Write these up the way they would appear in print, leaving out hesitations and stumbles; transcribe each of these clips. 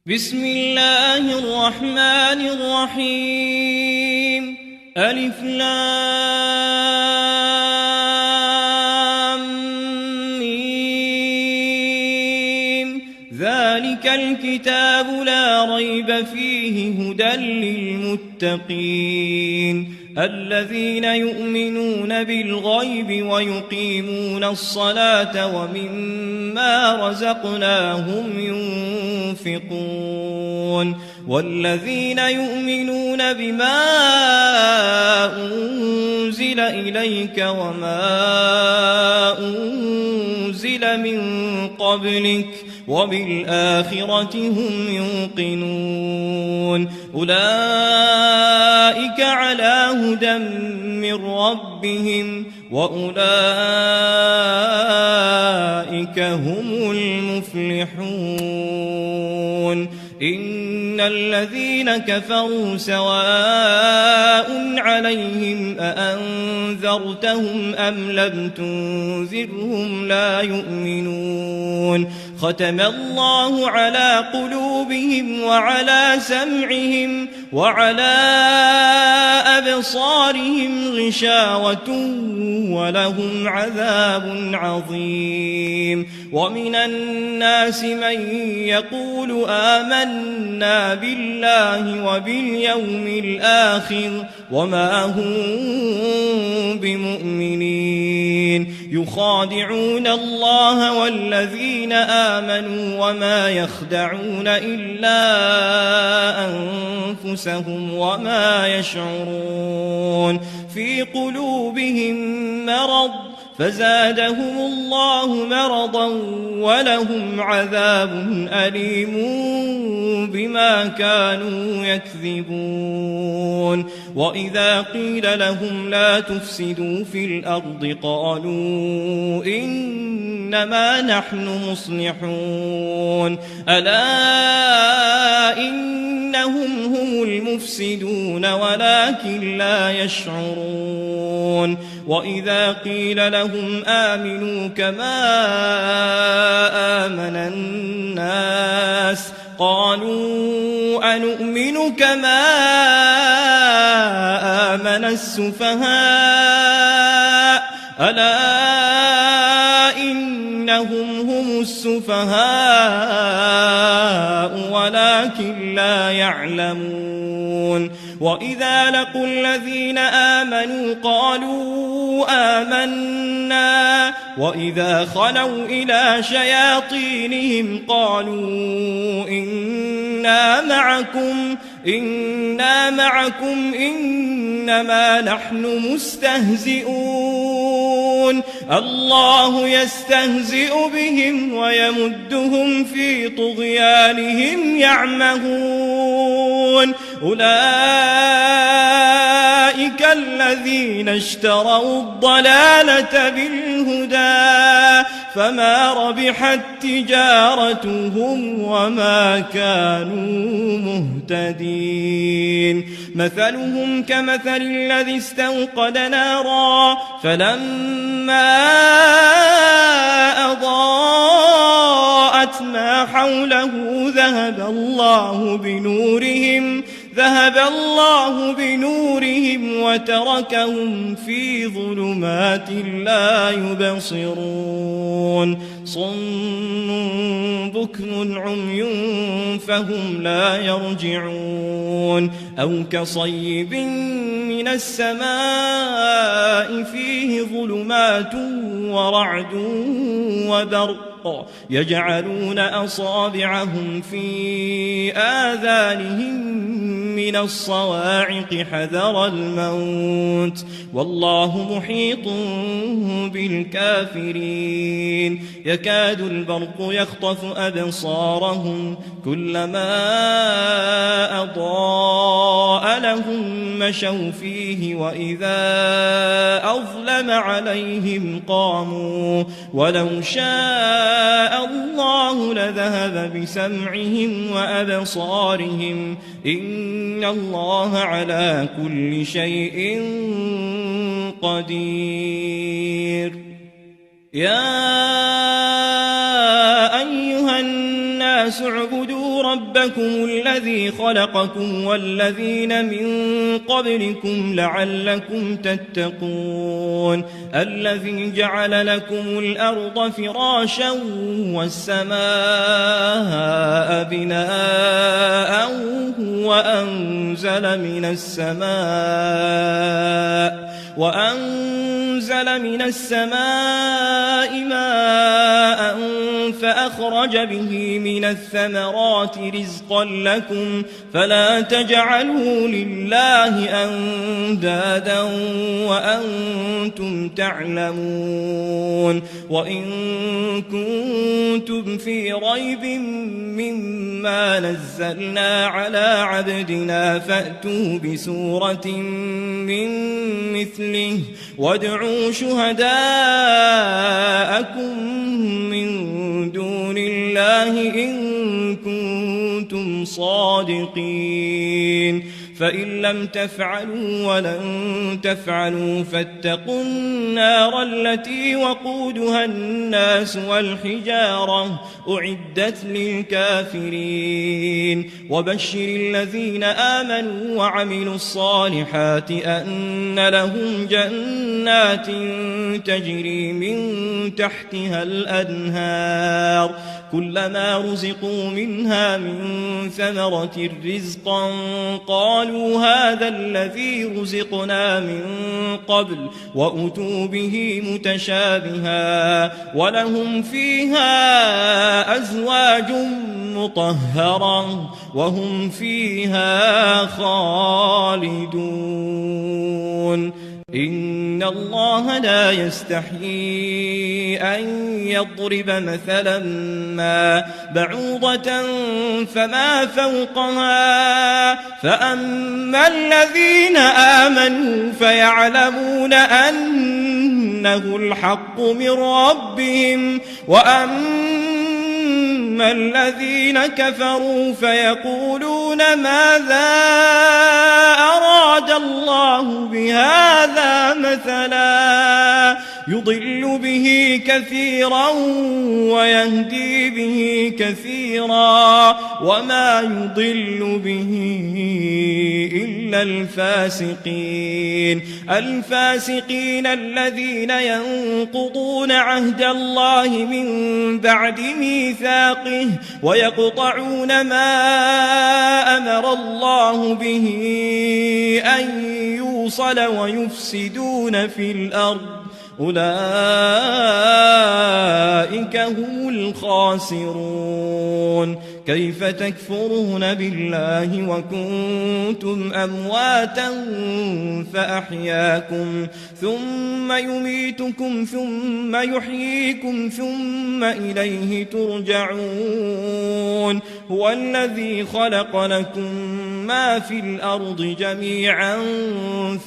بسم الله الرحمن الرحيم ألف لام ميم ذلك الكتاب لا ريب فيه هدى للمتقين الذين يؤمنون بالغيب ويقيمون الصلاة ومما رزقناهم ينفقون والذين يؤمنون بما أنزل إليك وما أنزل من قبلك وبالآخرة هم يوقنون أولئك على هدى من ربهم وأولئك هم المفلحون إن الذين كفروا سواء عليهم أأنذرتهم أم لم تنذرهم لا يؤمنون ختم الله على قلوبهم وعلى سمعهم وعلى أبصارهم غشاوة ولهم عذاب عظيم ومن الناس من يقول آمنا بالله وباليوم الآخر وما هم بمؤمنين يخادعون الله والذين آمنوا وما يخدعون إلا أنفسهم وما يشعرون في قلوبهم مرض فزادهم الله مرضا ولهم عذاب أليم بما كانوا يكذبون وإذا قيل لهم لا تفسدوا في الأرض قالوا إنما نحن مصلحون ألا إنهم هم المفسدون ولكن لا يشعرون وإذا قيل لهم آمنوا كما آمن الناس قالوا أنؤمن كما آمن السفهاء ألا إنهم هم السفهاء ولكن لا يعلمون وإذا لقوا الذين آمنوا قالوا آمنا وإذا خلوا إلى شياطينهم قالوا إنا معكم إنما نحن مستهزئون الله يستهزئ بهم ويمدهم في طغيانهم يعمهون أولئك الذين اشتروا الضلالة بالهدى فما ربحت تجارتهم وما كانوا مهتدين مثلهم كمثل الذي استوقد نارا فلما أضاءت ما حوله ذهب الله بنورهم وتركهم في ظلمات لا يبصرون صم بكم عمي فهم لا يرجعون أو كصيب من السماء فيه ظلمات ورعد وبرق يجعلون أصابعهم في آذانهم من الصواعق حذر الموت والله محيط بالكافرين يكاد البرق يخطف أبصارهم كلما أضاء لهم مشوا فيه وإذا أظلم عليهم قاموا ولو شاء الله لذهب بسمعهم وأبصارهم إن الله على كل شيء قدير يا أيها الناس اعبدوا واتقوا ربكم الذي خلقكم والذين من قبلكم لعلكم تتقون الذي جعل لكم الأرض فراشا والسماء بناء وأنزل من السماء ماء فأخرج به من الثمرات رزقا لكم فلا تجعلوا لله أندادا وأنتم تعلمون وإن كنتم في ريب مما نزلنا على عبدنا فأتوا بسورة من مثله وادعوا شهداءكم من دون الله إن كنتم صادقين فإن لم تفعلوا ولن تفعلوا فاتقوا النار التي وقودها الناس والحجارة أعدت للكافرين وبشر الذين آمنوا وعملوا الصالحات أن لهم جنات تجري من تحتها الأنهار كلما رزقوا منها من ثمرة رزقا قالوا هذا الذي رزقنا من قبل وأتوا به متشابها ولهم فيها أزواج مطهرة وهم فيها خالدون إن الله لا يستحيي أن يضرب مثلا ما بعوضة فما فوقها فأما الذين آمنوا فيعلمون أنه الحق من ربهم وأما الذين كفروا فيقولون ماذا أراد الله بهذا مثلا يضل به كثيرا ويهدي به كثيرا وما يضل به إلا الفاسقين الذين ينقضون عهد الله من بعد ميثاقه ويقطعون ما أمر الله به أن يوصل ويفسدون في الأرض أولئك هم الخاسرون كيف تكفرون بالله وكنتم أمواتا فأحياكم ثم يميتكم ثم يحييكم ثم إليه ترجعون هو الذي خلق لكم ما في الأرض جميعا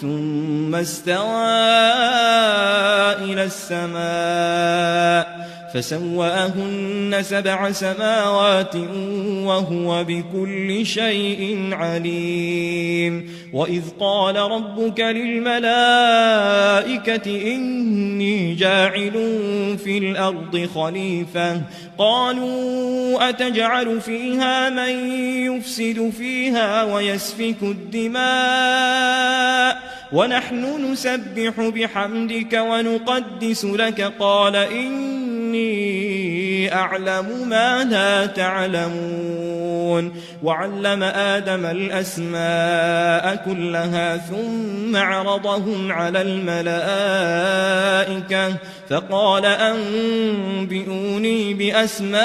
ثم استوى إلى السماء فسواهن 7 سماوات وهو بكل شيء عليم وإذ قال ربك للملائكة إني جاعل في الأرض خليفة قالوا أتجعل فيها من يفسد فيها ويسفك الدماء ونحن نسبح بحمدك ونقدس لك قال إني أعلم ما لا تعلمون وعلم آدم الأسماء كلها ثم عرضهم على الملائكة فقال أنبئوني بأسماء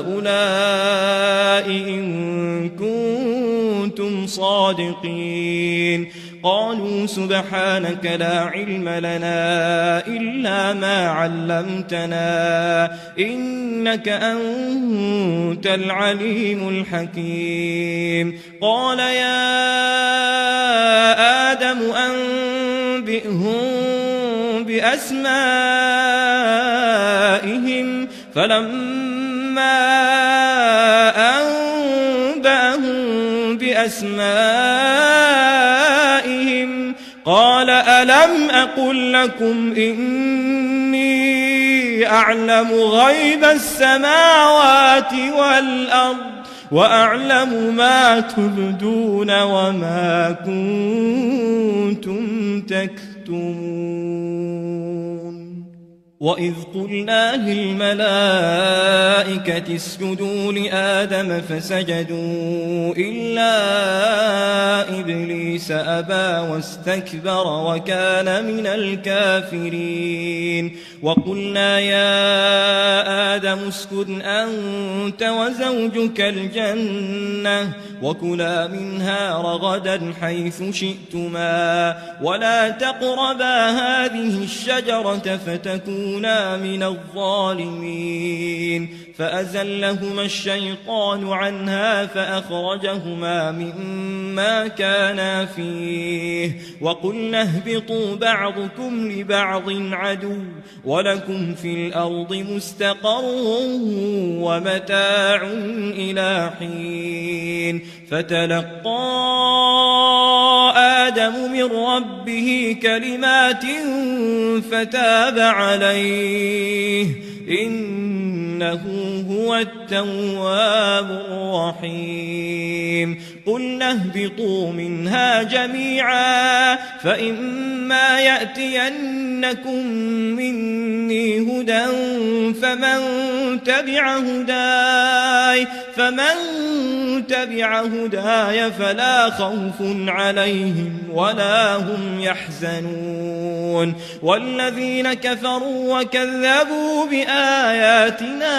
هؤلاء إن كنتم صادقين قالوا سبحانك لا علم لنا إلا ما علمتنا إنك أنت العليم الحكيم قال يا آدم أنبئهم بأسمائهم فلما أنبأهم بأسمائهم قال ألم أقل لكم إني أعلم غيب السماوات والأرض وأعلم ما تبدون وما كنتم تكتمون وإذ قلنا للملائكة اسجدوا لآدم فسجدوا إلا إبليس أبى واستكبر وكان من الكافرين وقلنا يا آدم اسكن أنت وزوجك الجنة وكلا منها رغدا حيث شئتما ولا تقربا هذه الشجرة فتكونا من الظالمين فأزلهما الشيطان عنها فأخرجهما مما كانا فيه وقلنا اهبطوا بعضكم لبعض عدو ولكم في الأرض مستقر ومتاع إلى حين فتلقى آدم من ربه كلمات فتاب عليه إنه هو التواب الرحيم قلنا اهبطوا منها جميعا فإما يأتينكم مني هدى فمن تبع هداي فلا خوف عليهم ولا هم يحزنون والذين كفروا وكذبوا بآياتنا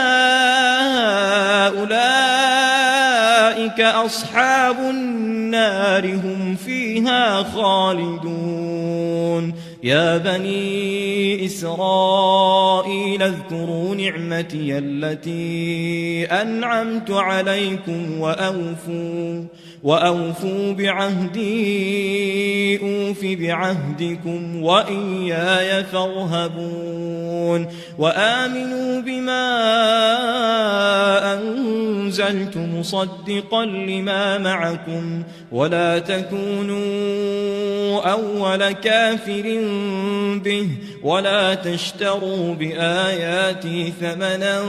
أولئك أصحاب النار هم فيها خالدون يا بني إسرائيل اذكروا نعمتي التي أنعمت عليكم وأوفوا بعهدي أوف بعهدكم وإياي فارهبون وآمنوا بما أنزلت مصدقا لما معكم ولا تكونوا أول كافر به ولا تشتروا بآياتي ثمنا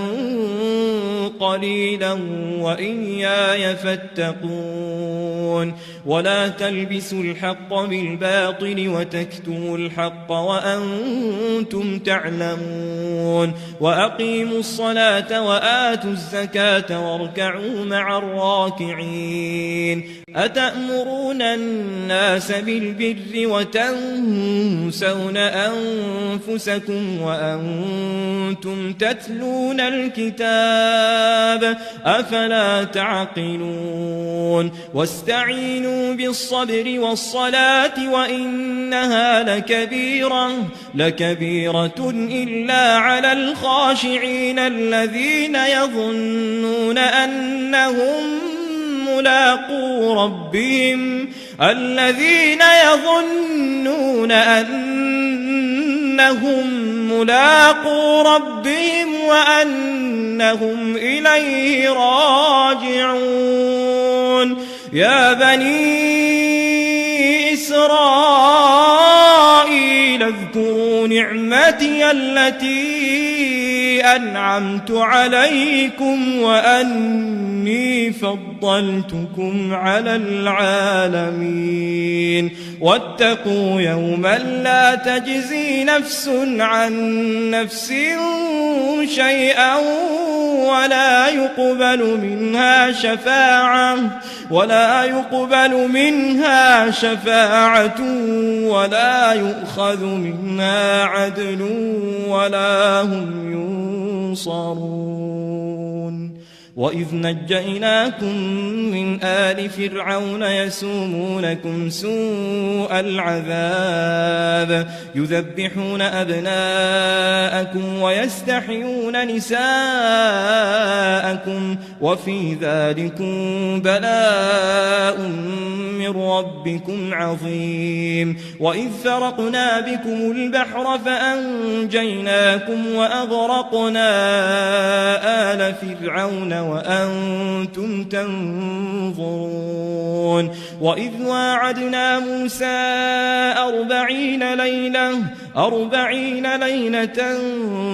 قليلا وإياي فاتقون ولا تلبسوا الحق بالباطل وتكتموا الحق وأنتم تعلمون وأقيموا الصلاة وآتوا الزكاة واركعوا مع الراكعين أتأمرون الناس بالبر وتنسون أنفسكم وأنتم تتلون الكتاب أفلا تعقلون واستعينوا بالصبر والصلاة وإنها لكبيرة إلا على الخاشعين الذين يظنون أنهم ملاقو ربهم وأنهم إليه راجعون يا بني إسرائيل اذكروا نعمتي التي أنعمت عليكم وأني فضلتكم على العالمين واتقوا يوما لا تجزي نفس عن نفس شيئا ولا يقبل منها شفاعة ولا يؤخذ منها عدل ولا هم ينصرون وإذ نجيناكم من آل فرعون يسومونكم سوء العذاب يذبحون أبناءكم ويستحيون نساءكم وفي ذلكم بلاء من ربكم عظيم وإذ فرقنا بكم البحر فأنجيناكم وأغرقنا آل فرعون وأنتم تنظرون وإذ واعدنا موسى 40 ليلة 40 ليلة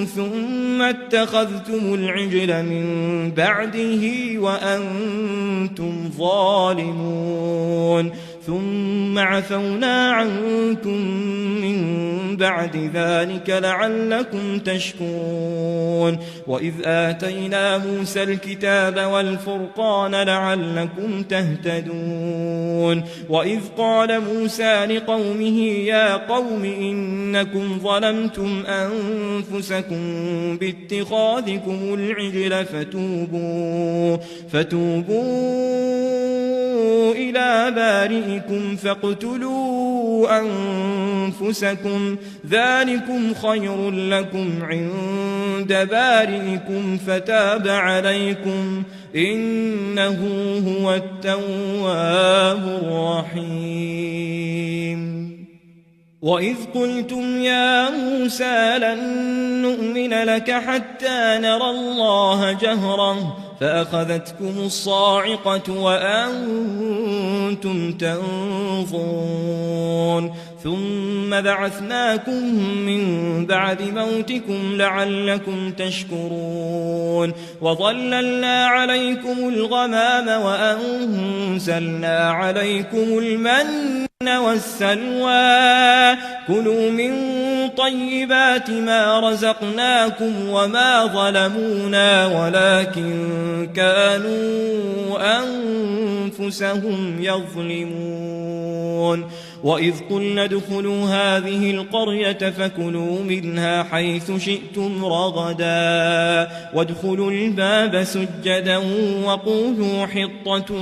ثم اتخذتم العجل من بعده وأنتم ظالمون ثم عفونا عنكم من بعد ذلك لعلكم تشكرون وإذ آتينا موسى الكتاب والفرقان لعلكم تهتدون وإذ قال موسى لقومه يا قوم إنكم ظلمتم أنفسكم باتخاذكم العجل فتوبوا إلى بارئكم فاقتلوا أنفسكم ذلكم خير لكم عند بارئكم فتاب عليكم إنه هو التواب الرحيم وإذ قلتم يا موسى لن نؤمن لك حتى نرى الله جهرا فأخذتكم الصاعقة وأنتم تنظرون ثم بعثناكم من بعد موتكم لعلكم تشكرون وظللنا عليكم الغمام وأنزلنا عليكم المن والسلوى كلوا من طيبات ما رزقناكم وما ظلمونا ولكن كانوا أنفسهم يظلمون وإذ قلنا ادخلوا هذه القرية فكلوا منها حيث شئتم رغدا وادخلوا الباب سجدا وقولوا حطة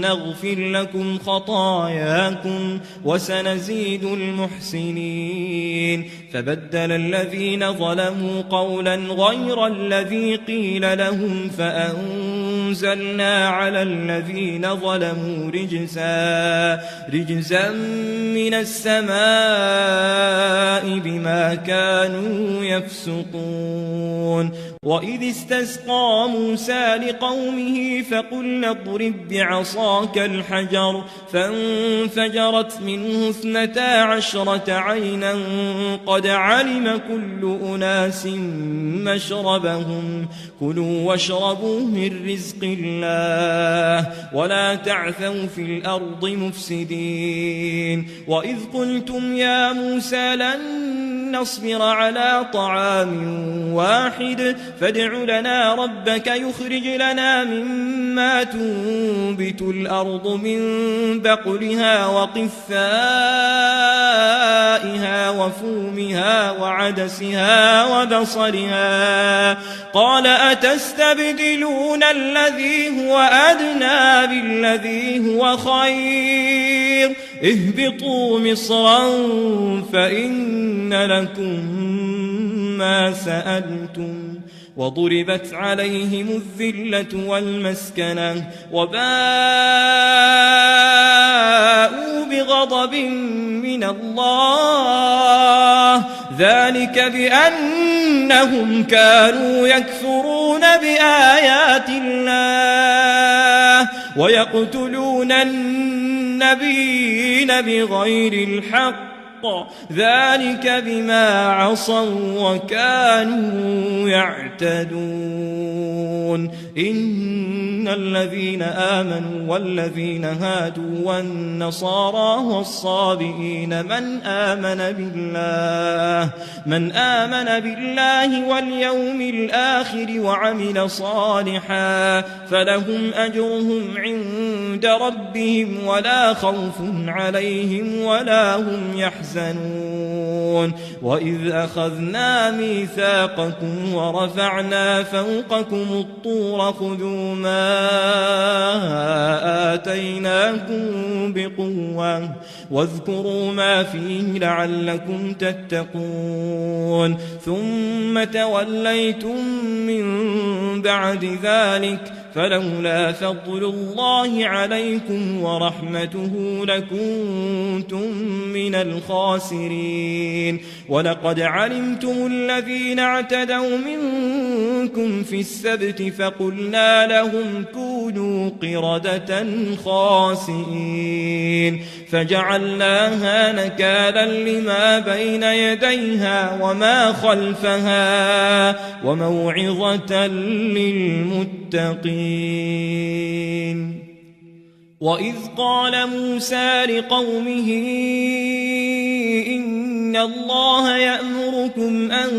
نغفر لكم خطاياكم وسنزيد المحسنين فبدل الذين ظلموا قولا غير الذي قيل لهم فأنزلنا على الذين ظلموا رجزا من السماء بما كانوا يفسقون وإذ استسقى موسى لقومه فقلنا اضرب بعصاك الحجر فانفجرت منه 12 عينا قد علم كل أناس مشربهم كلوا واشربوا من رزق الله ولا تعثوا في الأرض مفسدين وإذ قلتم يا موسى لن نصبر على طعام واحد فادع لنا ربك يخرج لنا مما تنبت الأرض من بقلها وقثائها وفومها وعدسها وبصلها قال أتستبدلون الذي هو أدنى بالذي هو خير اهبطوا مصرا فإن لكم ما سألتم وضربت عليهم الذلة والمسكنة وباءوا بغضب من الله ذلك بأنهم كانوا يكفرون بآيات الله ويقتلون النبيين بغير الحق ذلك بما عصوا وكانوا يعتدون إن الذين آمنوا والذين هادوا والنصارى والصابئين من آمن بالله واليوم الآخر وعمل صالحا فلهم أجرهم عند ربهم ولا خوف عليهم ولا هم يحزنون وإذ أخذنا ميثاقكم ورفعنا فوقكم الطور خذوا ما آتيناكم بقوة واذكروا ما فيه لعلكم تتقون ثم توليتم من بعد ذلك فلولا فضل الله عليكم ورحمته لكنتم من الخاسرين ولقد علمتم الذين اعتدوا منكم في السبت فقلنا لهم كونوا قردة خاسئين فجعلناها نكالا لما بين يديها وما خلفها وموعظة للمتقين. وإذ قال موسى لقومه إن الله يأمركم أن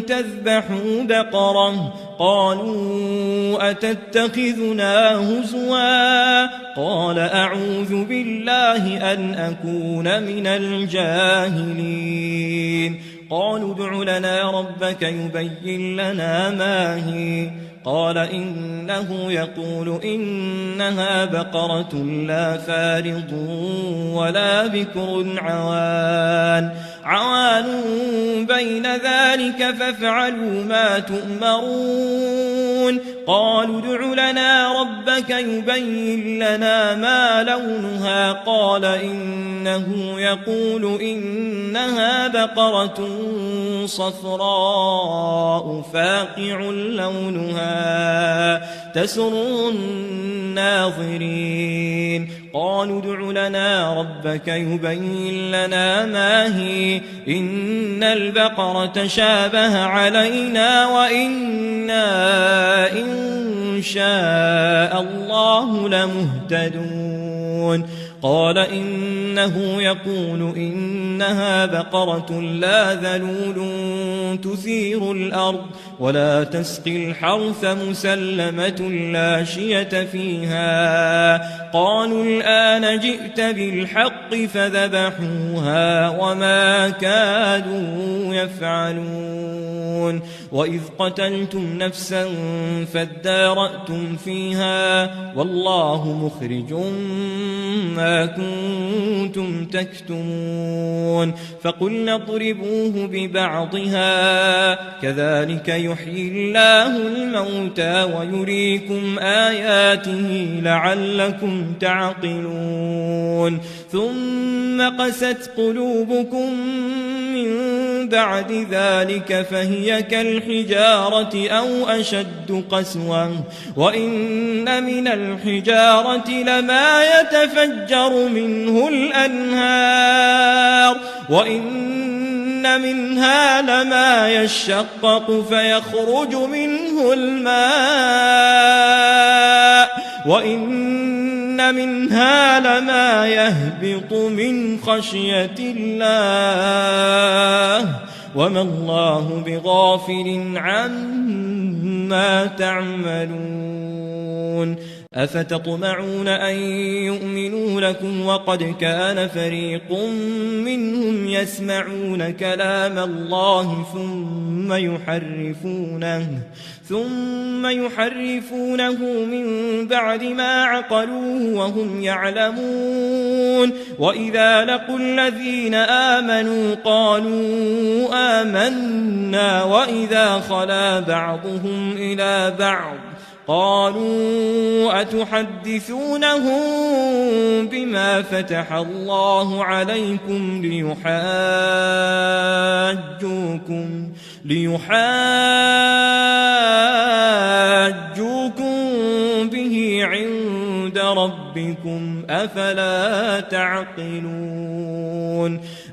تذبحوا بقرة قالوا أتتخذنا هزوا قال أعوذ بالله أن أكون من الجاهلين قالوا ادع لنا ربك يبين لنا ما هي قال إنه يقول إنها بقرة لا فارض ولا بكر عوان بين ذلك فافعلوا ما تؤمرون قالوا ادع لنا ربك يبين لنا ما لونها قال إنه يقول إنها بقرة صفراء فاقع لونها تسر الناظرين قالوا ادع لنا ربك يبين لنا ما هي إن البقرة شابه علينا وإنا إن شاء الله لمهتدون قال إنه يقول إنها بقرة لا ذلول تثير الأرض ولا تسقي الحرث مسلمة لا شية فيها قالوا الآن جئت بالحق فذبحوها وما كادوا يفعلون وإذ قتلتم نفسا فادارأتم فيها والله مخرج ما كنتم تكتمون فقلنا اضربوه ببعضها كذلك يحيي الله الموتى ويريكم آياته لعلكم تعقلون ثم قست قلوبكم من بعد ذلك فهي كالحجارة أو أشد قسوة وإن من الحجارة لما يتفجر منه الأنهار وإن منها لما يشقق فيخرج منه الماء وإن منها لما يهبط من خشية الله وما الله بغافل عما تعملون أفتطمعون أن يؤمنوا لكم وقد كان فريق منهم يسمعون كلام الله ثم يحرفونه من بعد ما عقلوه وهم يعلمون وإذا لقوا الذين آمنوا قالوا آمنا وإذا خلا بعضهم إلى بعض قالوا أتحدثونهم بما فتح الله عليكم ليحاجوكم به عند ربكم أفلا تعقلون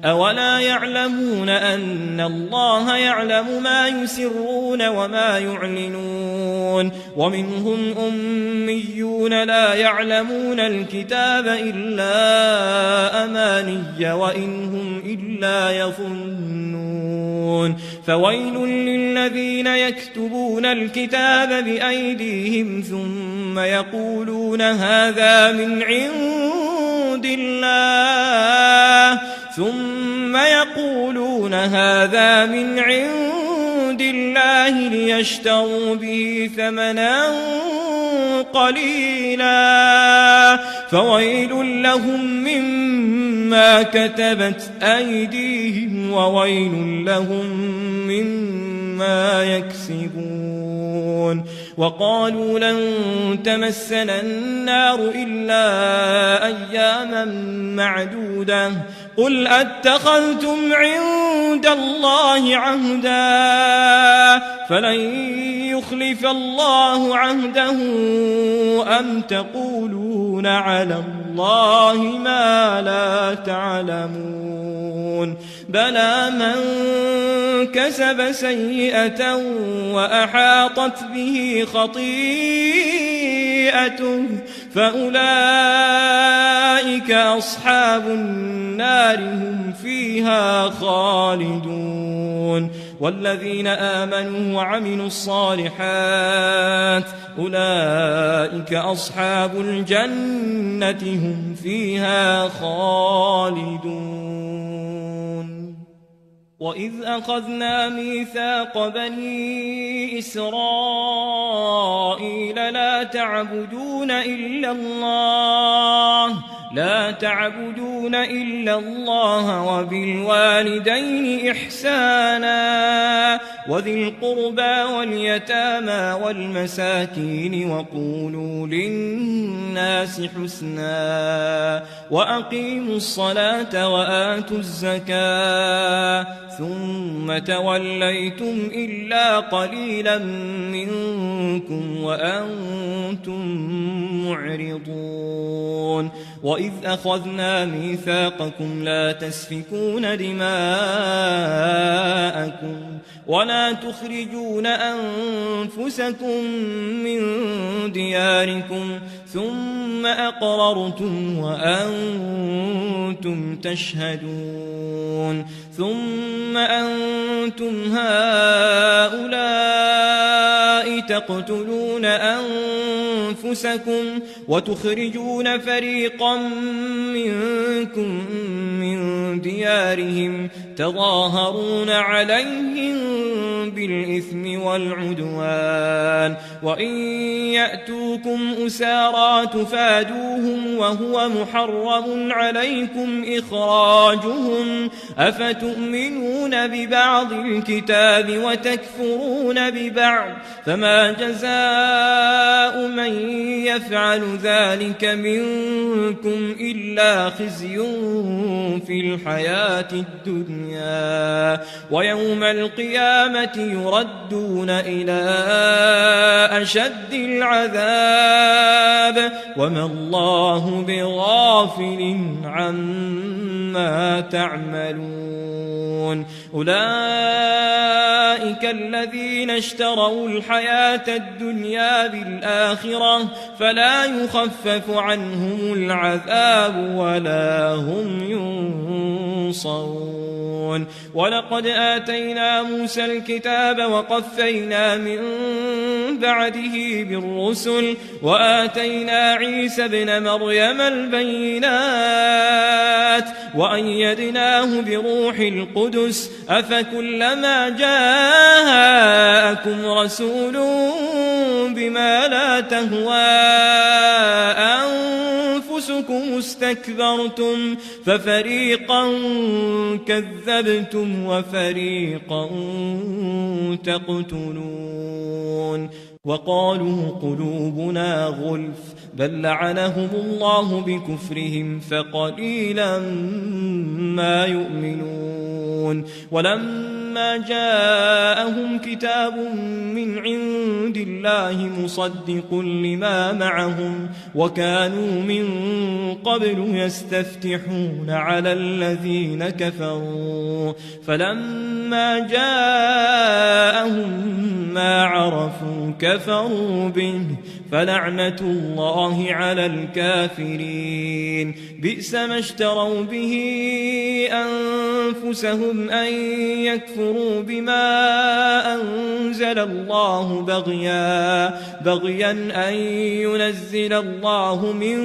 أولا يعلمون أن الله يعلم ما يسرون وما يعلنون ومنهم أميون لا يعلمون الكتاب إلا أماني وإن هم إلا يظنون فويل للذين يكتبون الكتاب بأيديهم ثم يقولون هذا من عند الله ليشتروا به ثمنا قليلا فويل لهم مما كتبت أيديهم وويل لهم مما يكسبون وقالوا لن تمسنا النار إلا أياما معدودة قل أتخذتم عند الله عهدا فلن يخلف الله عهده أم تقولون على الله ما لا تعلمون بلى من كسب سيئة وأحاطت به خطيئته فأولئك أصحاب النار هم فيها خالدون والذين آمنوا وعملوا الصالحات أولئك أصحاب الجنة هم فيها خالدون وإذ أخذنا ميثاق بني إسرائيل لا تعبدون إلا الله وبالوالدين إحسانا وذي القربى واليتامى والمساكين وقولوا للناس حسنا وأقيموا الصلاة وآتوا الزكاة ثم توليتم إلا قليلا منكم وأنتم معرضون وإذ أخذنا ميثاقكم لا تسفكون دماءكم ولا تخرجون أنفسكم من دياركم ثم أقررتم وأنتم تشهدون ثم أنتم هؤلاء تقتلون أنفسكم وتخرجون فريقا منكم من ديارهم تظاهرون عليهم بالإثم والعدوان وإن يأتوكم أسارى تفادوهم وهو محرم عليكم إخراجهم أفتؤمنون ببعض الكتاب وتكفرون ببعض فما جزاء من يفعل ذلك منكم إلا خزي في الحياة الدنيا ويوم القيامة يردون إلى أشد العذاب وما الله بغافل عما تعملون أولئك الذين اشتروا الحياة الدنيا بالآخرة فلا يخفف عنهم العذاب ولا هم ينصرون ولقد آتينا موسى الكتاب وقفينا من بعده بالرسل وآتينا عيسى ابن مريم البينات وأيدناه بروح القدس أفكلما جاءكم رسول بما لا تهوى أنفسكم استكبرتم ففريقا كذبتم وفريقا تقتلون وقالوا قلوبنا غلف بل لعنهم الله بكفرهم فقليلا ما يؤمنون ولما جاءهم كتاب من عند الله مصدق لما معهم وكانوا من قبل يستفتحون على الذين كفروا فلما جاءهم ما عرفوا كفروا به فلعنة الله على الكافرين بئس ما اشتروا به أنفسهم أن يكفروا بما أنزل الله بغيا أن ينزل الله من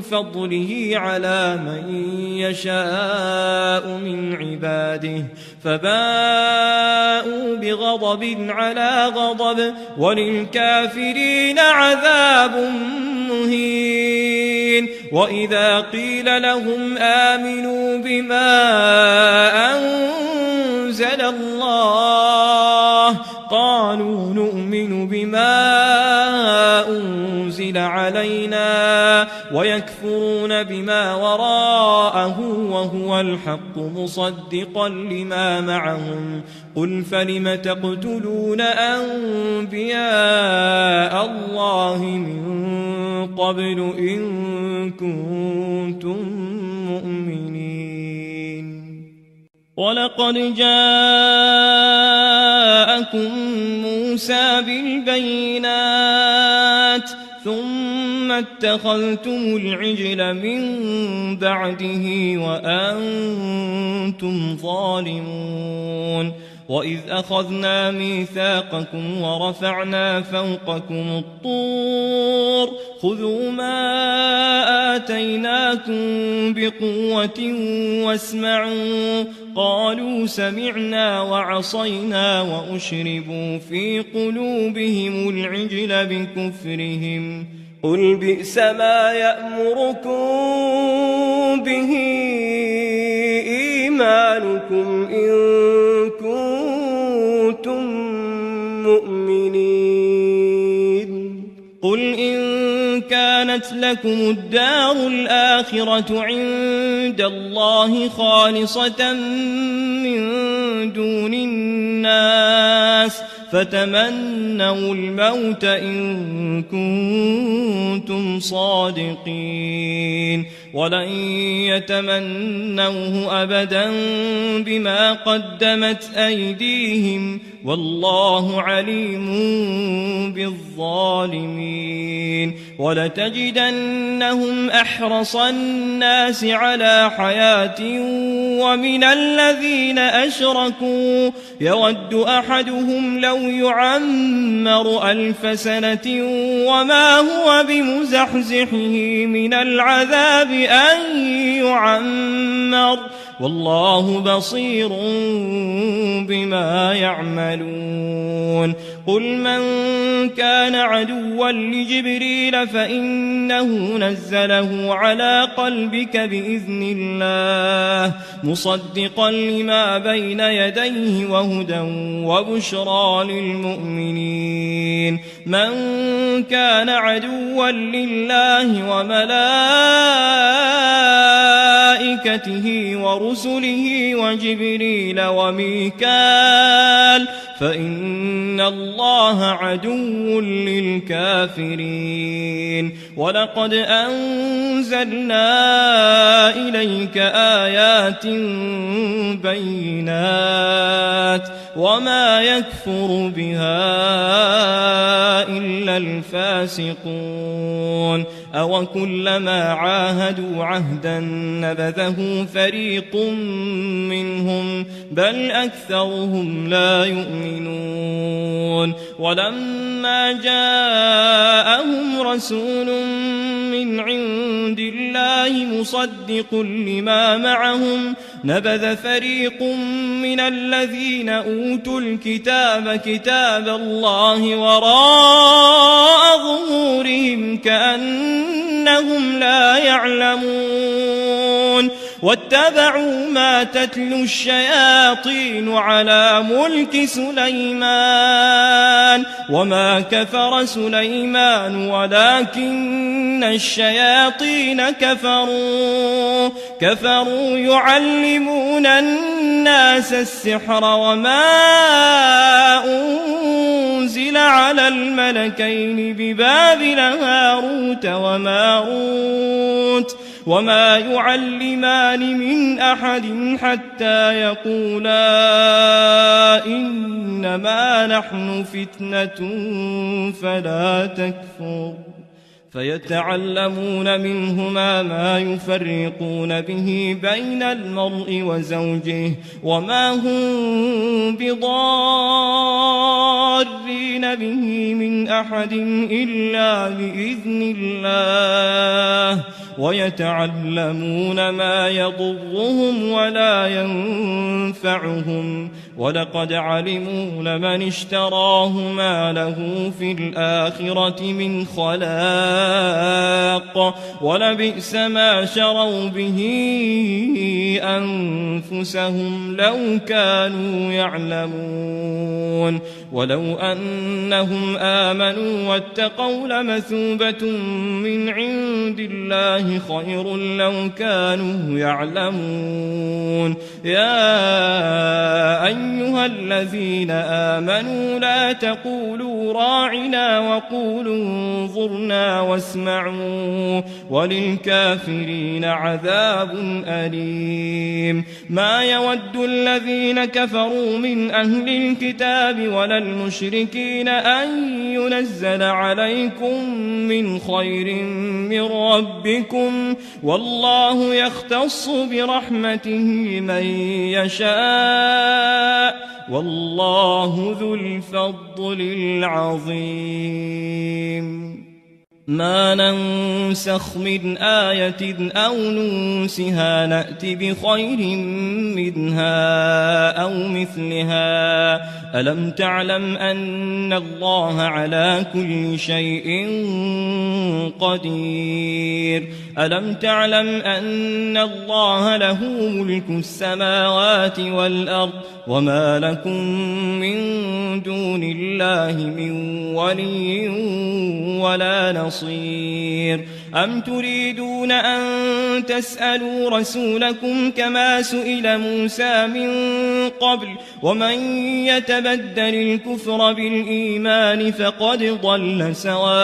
فضله على من يشاء من عباده فباءوا بغضب على غضب وللكافرين عذاب مهين وإذا قيل لهم آمنوا بما أنزل الله قالوا نؤمن بما أنزل علينا ويكفرون بما وراءه وهو الحق مصدقا لما معهم قل فلم تقتلون أنبياء الله من قبل إن كنتم مؤمنين ولقد جاءكم موسى بالبينات ثم اتخذتم العجل من بعده وأنتم ظالمون وإذ أخذنا ميثاقكم ورفعنا فوقكم الطور خذوا ما آتيناكم بقوة واسمعوا قالوا سمعنا وعصينا وأشربوا في قلوبهم العجل بكفرهم قل بئس ما يأمركم به إيمانكم إن كنتم مؤمنين قل إن كانت لكم الدار الآخرة عند الله خالصة من دون الناس فتمنوا الموت إن كنتم صادقين ولن يتمنوه أبدا بما قدمت أيديهم والله عليم بالظالمين ولتجدنهم أحرص الناس على حياة ومن الذين أشركوا يود أحدهم لو يعمر 1000 سنة وما هو بمزحزحه من العذاب أن يعمر والله بصير بما يعملون قل من كان عدوا لجبريل فإنه نزله على قلبك بإذن الله مصدقا لما بين يديه وهدى وبشرى للمؤمنين من كان عدوا لله وملائكته ورسله وجبريل وميكال فإن الله عدو للكافرين ولقد أنزلنا إليك آيات بينات وما يكفر بها إلا الفاسقون أو كلما عاهدوا عهدا نبذه فريق منهم بل أكثرهم لا يؤمنون ولما جاءهم رسول من عند الله مصدق لما معهم نبذ فريق من الذين أوتوا الكتاب كتاب الله وراء ظهورهم كأنهم لا يعلمون واتبعوا ما تتلو الشياطين على ملك سليمان وما كفر سليمان ولكن الشياطين كفروا يعلمون الناس السحر وما أنزل على الملكين ببابل هاروت وماروت وما يعلمان من أحد حتى يقولا إنما نحن فتنة فلا تكفر فيتعلمون منهما ما يفرقون به بين المرء وزوجه وما هم بضارين به من أحد إلا بإذن الله ويتعلمون ما يضرهم ولا ينفعهم ولقد علموا لمن اشتراه ما له في الآخرة من خلاق ولبئس ما شروا به أنفسهم لو كانوا يعلمون ولو أنهم آمنوا واتقوا لمثوبة من عند الله خير لو كانوا يعلمون. يا أيها الذين آمنوا لا تقولوا راعنا وقولوا انظرنا واسمعوا وللكافرين عذاب أليم. ما يود الذين كفروا من أهل الكتاب ولا المشركين أن ينزل عليكم من خير من ربكم والله يختص برحمته من يشاء والله ذو الفضل العظيم. ما ننسخ من آية أو ننسها نأت بخير منها أو مثلها. ألم تعلم أن الله على كل شيء قدير. ألم تعلم أن الله له ملك السماوات والأرض وما لكم من دون الله من ولي ولا نصير. أم تريدون أن تسألوا رسولكم كما سئل موسى من قبل ومن يتبدل الكفر بالإيمان فقد ضل سواء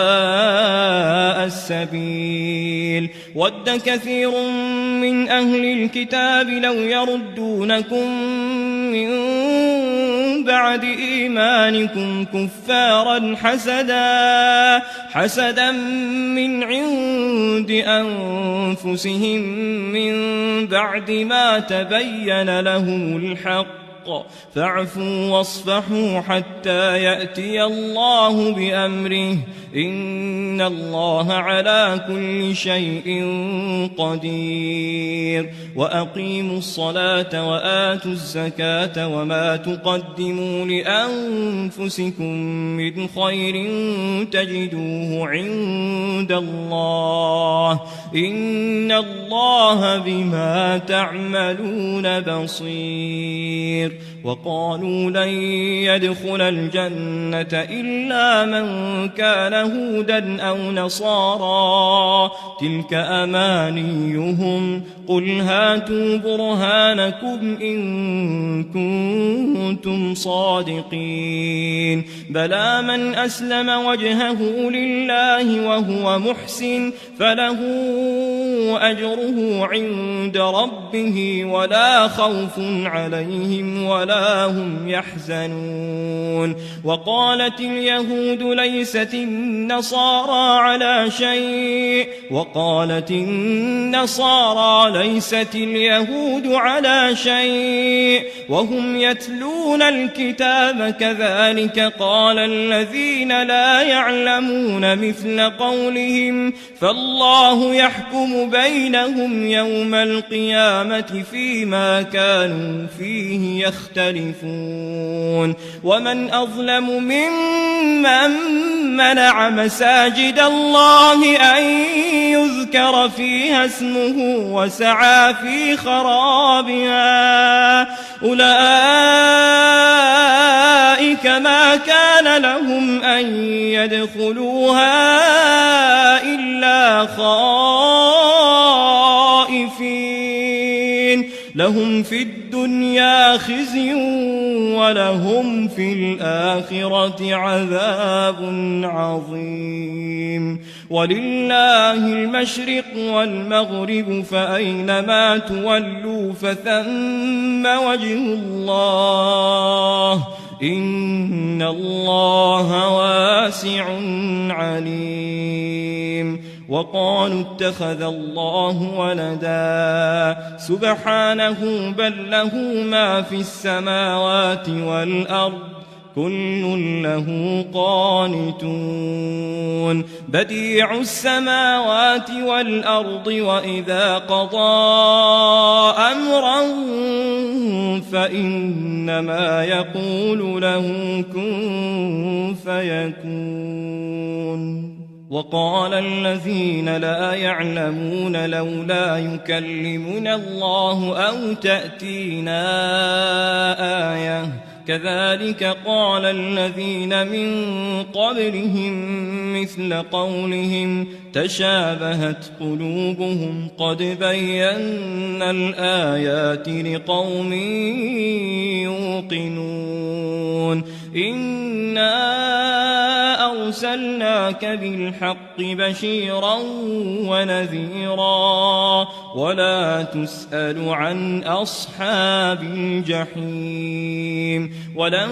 السبيل. ود كثير من أهل الكتاب لو يردونكم من بعد إيمانكم كفارا حسدا من عند أنفسهم من بعد ما تبين لهم الحق فاعفوا واصفحوا حتى يأتي الله بأمره إن الله على كل شيء قدير. وأقيموا الصلاة وآتوا الزكاة وما تقدموا لأنفسكم من خير تجدوه عند الله إن الله بما تعملون بصير. وقالوا لن يدخل الجنة إلا من كان هودا أو نصارى تلك أمانيهم قل هاتوا برهانكم إن كنتم صادقين. بلى من أسلم وجهه لله وهو محسن فله أجره عند ربه ولا خوف عليهم ولا هم يحزنون. وقالت اليهود ليست النصارى على شيء وقالت النصارى ليست اليهود على شيء وهم يتلون الكتاب كذلك قال الذين لا يعلمون مثل قولهم فالله يحكم بينهم يوم القيامة فيما كانوا فيه يختلفون. ومن أظلم ممن منع مساجد الله أن يذكر فيها اسمه وسعى في خرابها أولئك ما كان لهم أن يدخلوها إلا خائفين لهم في الدنيا خزي ولهم في الآخرة عذاب عظيم. ولله المشرق والمغرب فأينما تولوا فثم وجه الله إن الله واسع عليم. وقالوا اتخذ الله ولدا سبحانه بل له ما في السماوات والأرض كل له قانتون. بديع السماوات والأرض وإذا قضى أمرا فإنما يقول له كن فيكون. وقال الذين لا يعلمون لولا يكلمنا الله أو تأتينا آية كذلك قال الذين من قبلهم مثل قولهم تشابهت قلوبهم قد بينا الآيات لقوم يوقنون إنا أرسلناك بالحق بشيرا ونذيرا ولا تسأل عن أصحاب الجحيم ولن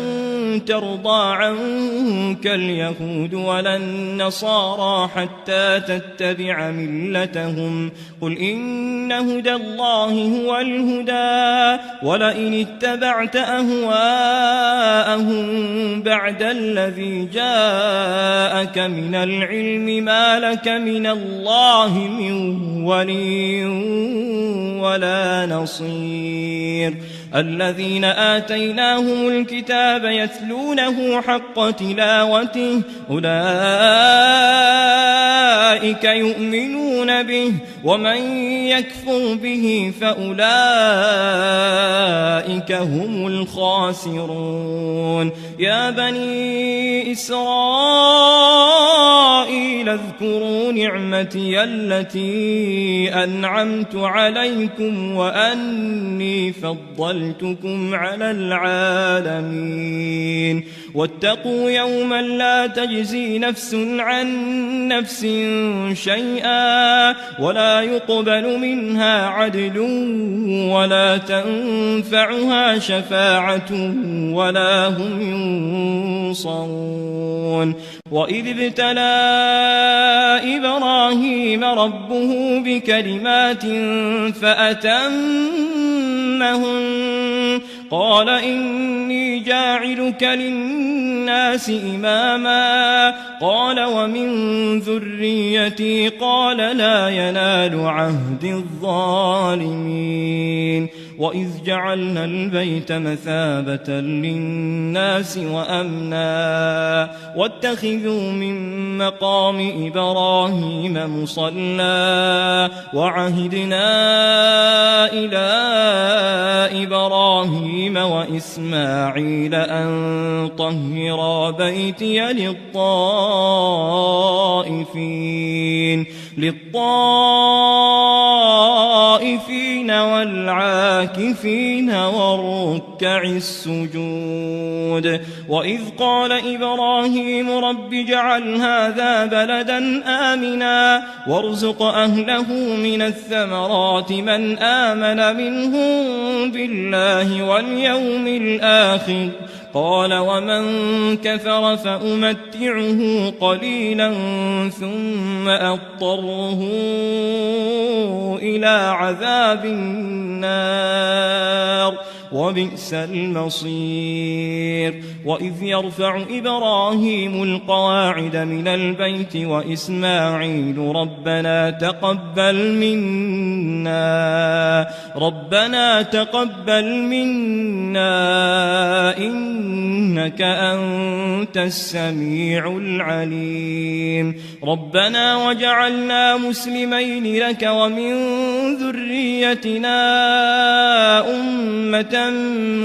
ترضى عنك اليهود ولا النصارى حتى تتبع ملتهم قل إن هدى الله هو الهدى ولئن اتبعت أهواءهم بعد الذي جاءك من العلم ما لك من الله من ولي ولا نصير الذين آتيناهم الكتاب يتلونه حق تلاوته أولئك يؤمنون به ومن يكفر به فأولئك هم الخاسرون يا بني إسرائيل اذكروا نعمتي التي أنعمت عليكم وأني فضلتكم على العالمين واتقوا يوما لا تجزي نفس عن نفس شيئا ولا يقبل منها عدل ولا تنفعها شفاعة ولا هم ينصرون وإذ ابتلى إبراهيم ربه بكلمات فأتمهن قال إني جاعلك للناس إماما قال ومن ذريتي قال لا ينال عهد الظالمين وإذ جعلنا البيت مثابة للناس وأمنا واتخذوا من مقام إبراهيم مصلى وعهدنا إلى إبراهيم وإسماعيل أن طهرا بيتي للطائفين والعاكفين والركع السجود وإذ قال إبراهيم رب اجعل هذا بلدا آمنا وارزق أهله من الثمرات من آمن منهم بالله واليوم الآخر قال ومن كفر فأمتعه قليلا ثم أضطره إلى عذاب النار وبئس المصير وإذ يرفع إبراهيم القواعد من البيت وإسماعيل ربنا تقبل منا إنك أنت السميع العليم ربنا وجعلنا مسلمين لك ومن ذريتنا أمة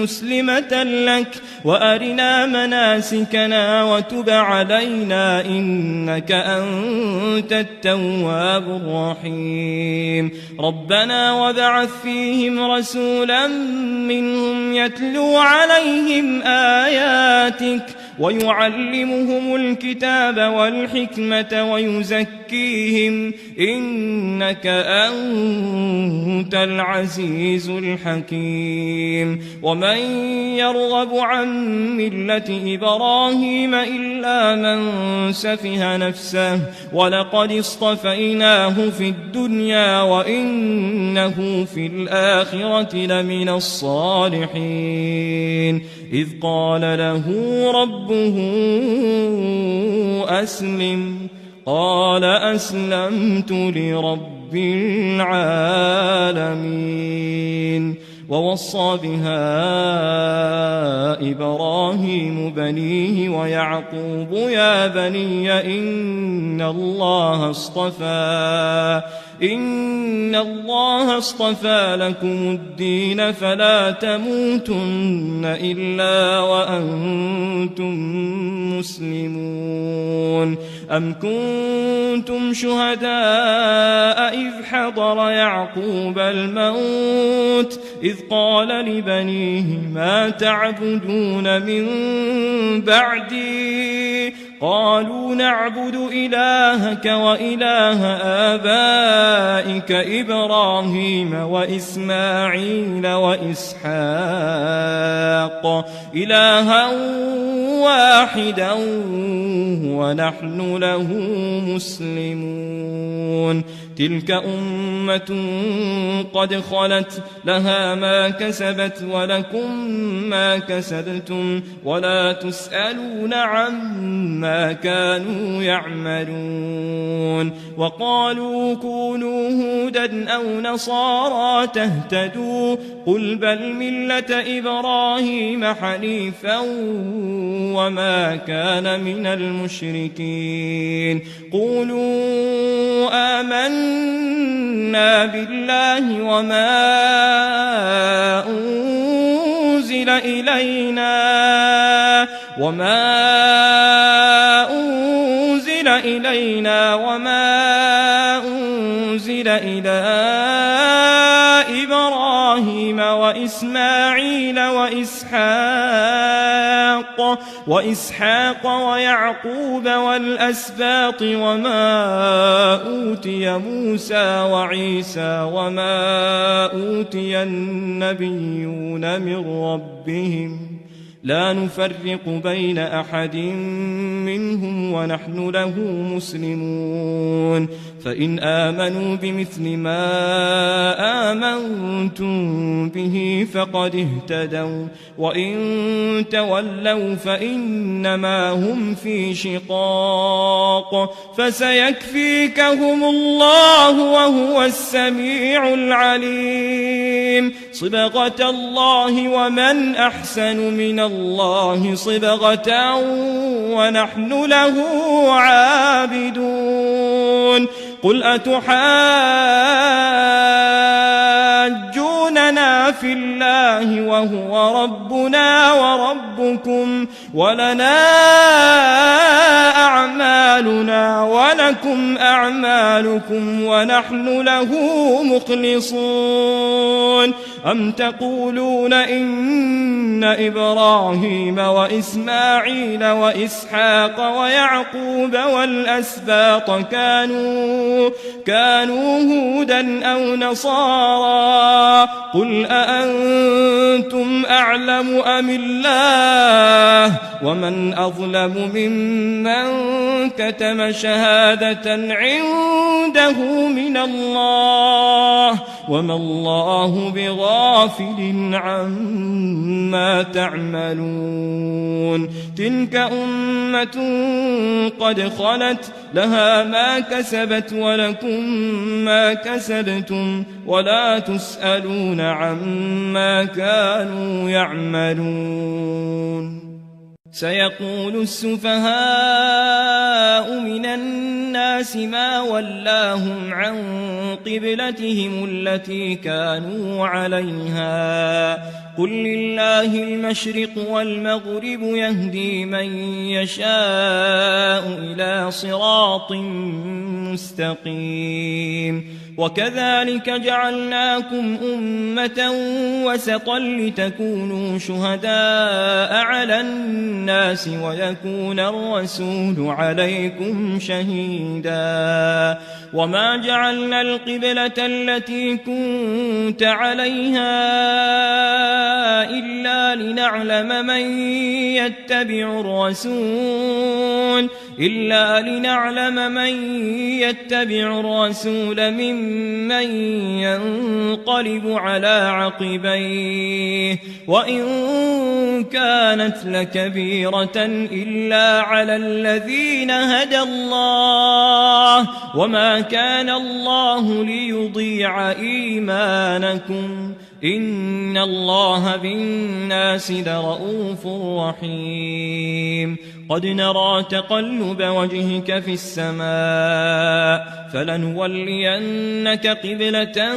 مسلمة لك وأرنا مناسكنا وتب علينا إنك أنت التواب الرحيم ربنا وابعث فيهم رسولا منهم يتلو عليهم آياتك ويعلمهم الكتاب والحكمة ويزكيهم إنك أنت العزيز الحكيم ومن يرغب عن ملة إبراهيم إلا من سفه نفسه ولقد اصطفيناه في الدنيا وإنه في الآخرة لمن الصالحين إذ قال له ربه أسلم قال أسلمت لرب العالمين ووصى بها إبراهيم بنيه ويعقوب يا بني إن الله اصطفى لكم الدين فلا تموتن إلا وأنتم مسلمون أم كنتم شهداء إذ حضر يعقوب الموت إذ قال لبنيه ما تعبدون من بعدي قالوا نعبد إلهك وإله آبائك إبراهيم وإسماعيل وإسحاق إلها واحدا ونحن له مسلمون تلك أمة قد خلت لها ما كسبت ولكم ما كسبتم ولا تسألون عما كانوا يعملون وقالوا كونوا هودا أو نصارى تهتدوا قل بل ملة إبراهيم حنيفا وما كان من المشركين قولوا آمنا بالله وما أنزل إلينا وما أنزل إلى إبراهيم وإسماعيل وإسحاق ويعقوب والأسباط وما أوتي موسى وعيسى وما أوتي النبيون من ربهم لا نفرق بين أحد منهم ونحن له مسلمون فإن آمنوا بمثل ما آمنتم به فقد اهتدوا وإن تولوا فإنما هم في شقاق فسيكفيكهم الله وهو السميع العليم صبغة الله ومن أحسن من الله صبغة ونحن له عابدون قل أتحاجوننا في الله وهو ربنا وربكم ولنا أعمالنا ولكم أعمالكم ونحن له مخلصون أم تقولون إن إبراهيم وإسماعيل وإسحاق ويعقوب والأسباط كانوا هودا أو نصارى قل أأنتم أعلم أم الله ومن أظلم ممن كتم شهادة عنده من الله وما الله بغافل عما تعملون تلك أمة قد خلت لها ما كسبت ولكم ما كسبتم ولا تسألون عما كانوا يعملون سيقول السفهاء من الناس ما ولاهم عن قبلتهم التي كانوا عليها قل لله المشرق والمغرب يهدي من يشاء إلى صراط مستقيم وكذلك جعلناكم أمة وسطا لتكونوا شهداء على الناس ويكون الرسول عليكم شهيدا وما جعلنا القبلة التي كنت عليها إلا لنعلم من يتبع الرسول ممن ينقلب على عقبيه وإن كانت لكبيرة إلا على الذين هدى الله وما كان الله ليضيع إيمانكم إن الله بالناس لرءوف رحيم قد نرى تقلب وجهك في السماء فلنولينك قبلة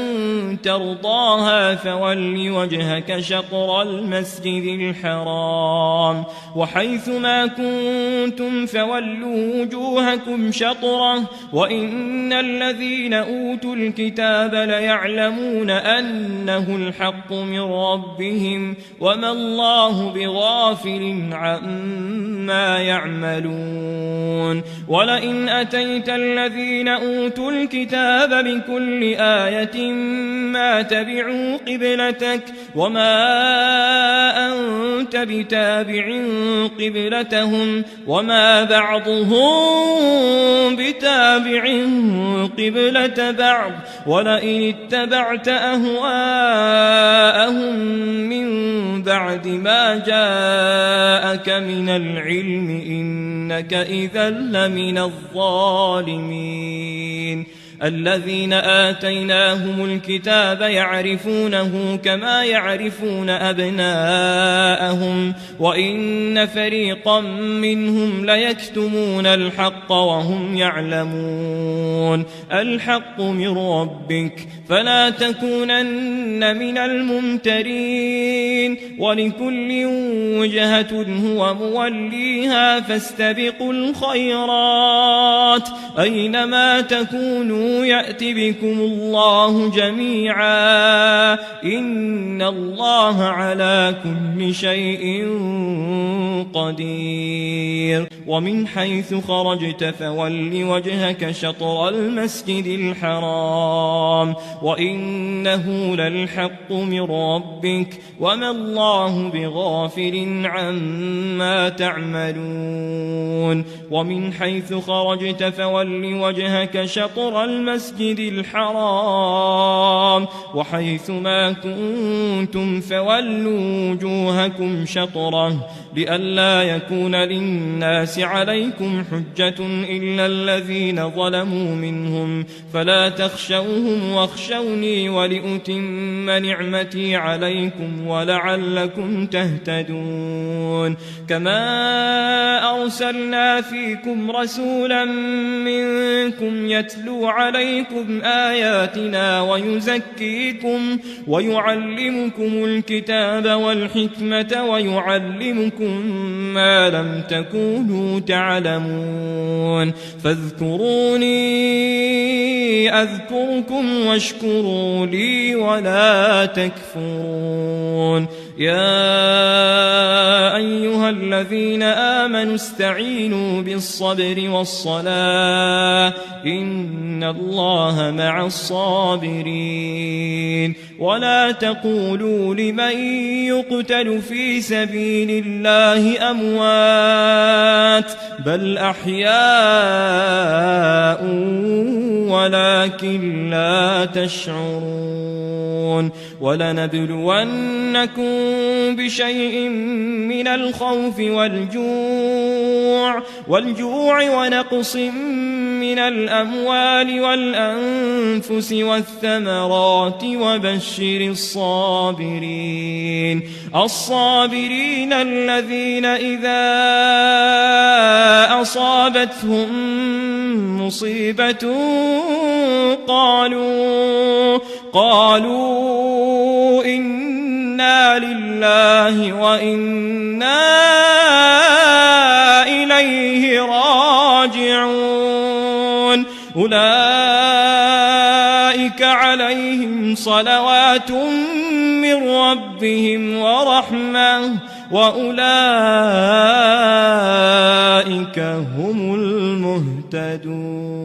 ترضاها فول وجهك شطر المسجد الحرام وحيث ما كنتم فولوا وجوهكم شطره وإن الذين أوتوا الكتاب ليعلمون أنه الحق من ربهم وما الله بغافل عما يعملون ولئن أتيت الذين أوتوا الكتاب بكل آية ما تبعوا قبلتك وما أنت بتابع قبلتهم وما بعضهم بتابع قبلة بعض ولئن اتبعت أهواءهم من بعد ما جاءك من العلم إنك إذا لمن الظالمين الذين آتيناهم الكتاب يعرفونه كما يعرفون أبناءهم وإن فريقا منهم ليكتمون الحق وهم يعلمون الحق من ربك فلا تكونن من الممترين ولكل وجهة هو موليها فاستبقوا الخيرات أينما تكونوا يأت بكم الله جميعا إن الله على كل شيء قدير ومن حيث خرجت فول وجهك شطر المسجد الحرام وإنه للحق من ربك وما الله بغافل عما تعملون ومن حيث خرجت فول وجهك شطر المسجد الحرام وحيث ما كنتم فولوا وجوهكم شطره لئلا يكون للناس عليكم حجة إلا الذين ظلموا منهم فلا تخشوهم واخشوني ولأتم نعمتي عليكم ولعلكم تهتدون كما أرسلنا فيكم رسولا منكم يتلو عليكم آياتنا ويزكيكم ويعلمكم الكتاب والحكمة ويعلمكم ما لم تكونوا تعلمون فاذكروني أذكركم واشكروا لي ولا تكفرون يا أيها الذين آمنوا استعينوا بالصبر والصلاة إن الله مع الصابرين ولا تقولوا لمن يقتل في سبيل الله أموات بل أحياء ولكن لا تشعرون ولنبلونكم بشيء من الخوف والجوع ونقص من الأموال والأنفس والثمرات وبشر الصابرين الذين إذا أصابتهم مصيبة قالوا إنا لله وإنا إليه راجعون أولئك عليهم صلوات من ربهم ورحمة وأولئك هم المهتدون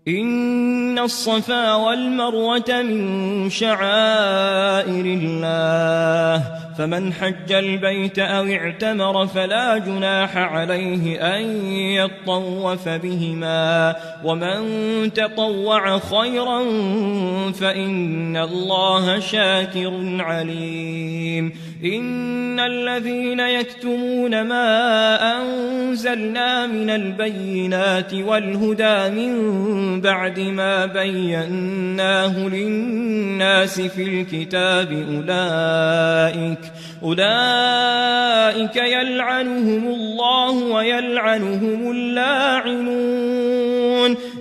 إن الصفا والمروة من شعائر الله فمن حج البيت أو اعتمر فلا جناح عليه أن يطوف بهما ومن تطوع خيرا فإن الله شاكر عليم إن الذين يكتمون ما أنزلنا من البينات والهدى من بعد ما بيناه للناس في الكتاب أولئك يلعنهم الله ويلعنهم اللاعنون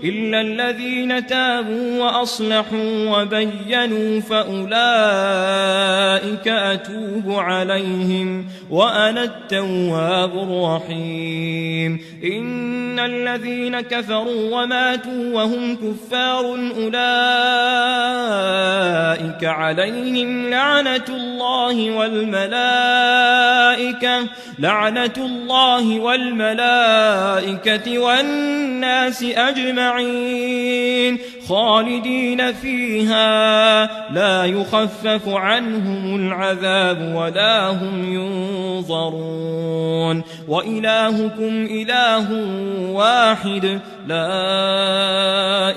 إلا الذين تابوا وأصلحوا وبينوا فأولئك أتوب عليهم وأنا التواب الرحيم إن الذين كفروا وماتوا وهم كفار أولئك عليهم لعنة الله والملائكة والناس أجمعين خالدين فيها لا يخفف عنهم العذاب ولا هم ينظرون وإلهكم إله واحد لا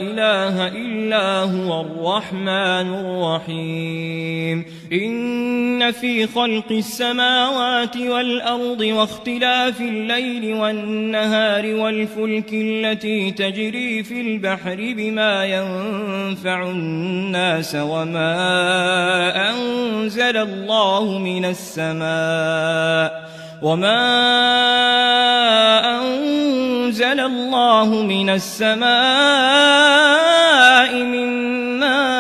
إله إلا هو الرحمن الرحيم إن في خلق السماوات والأرض واختلاف الليل والنهار والفلك التي تجري في البحر بما ينفع الناس وما أنزل الله من السماء من ماء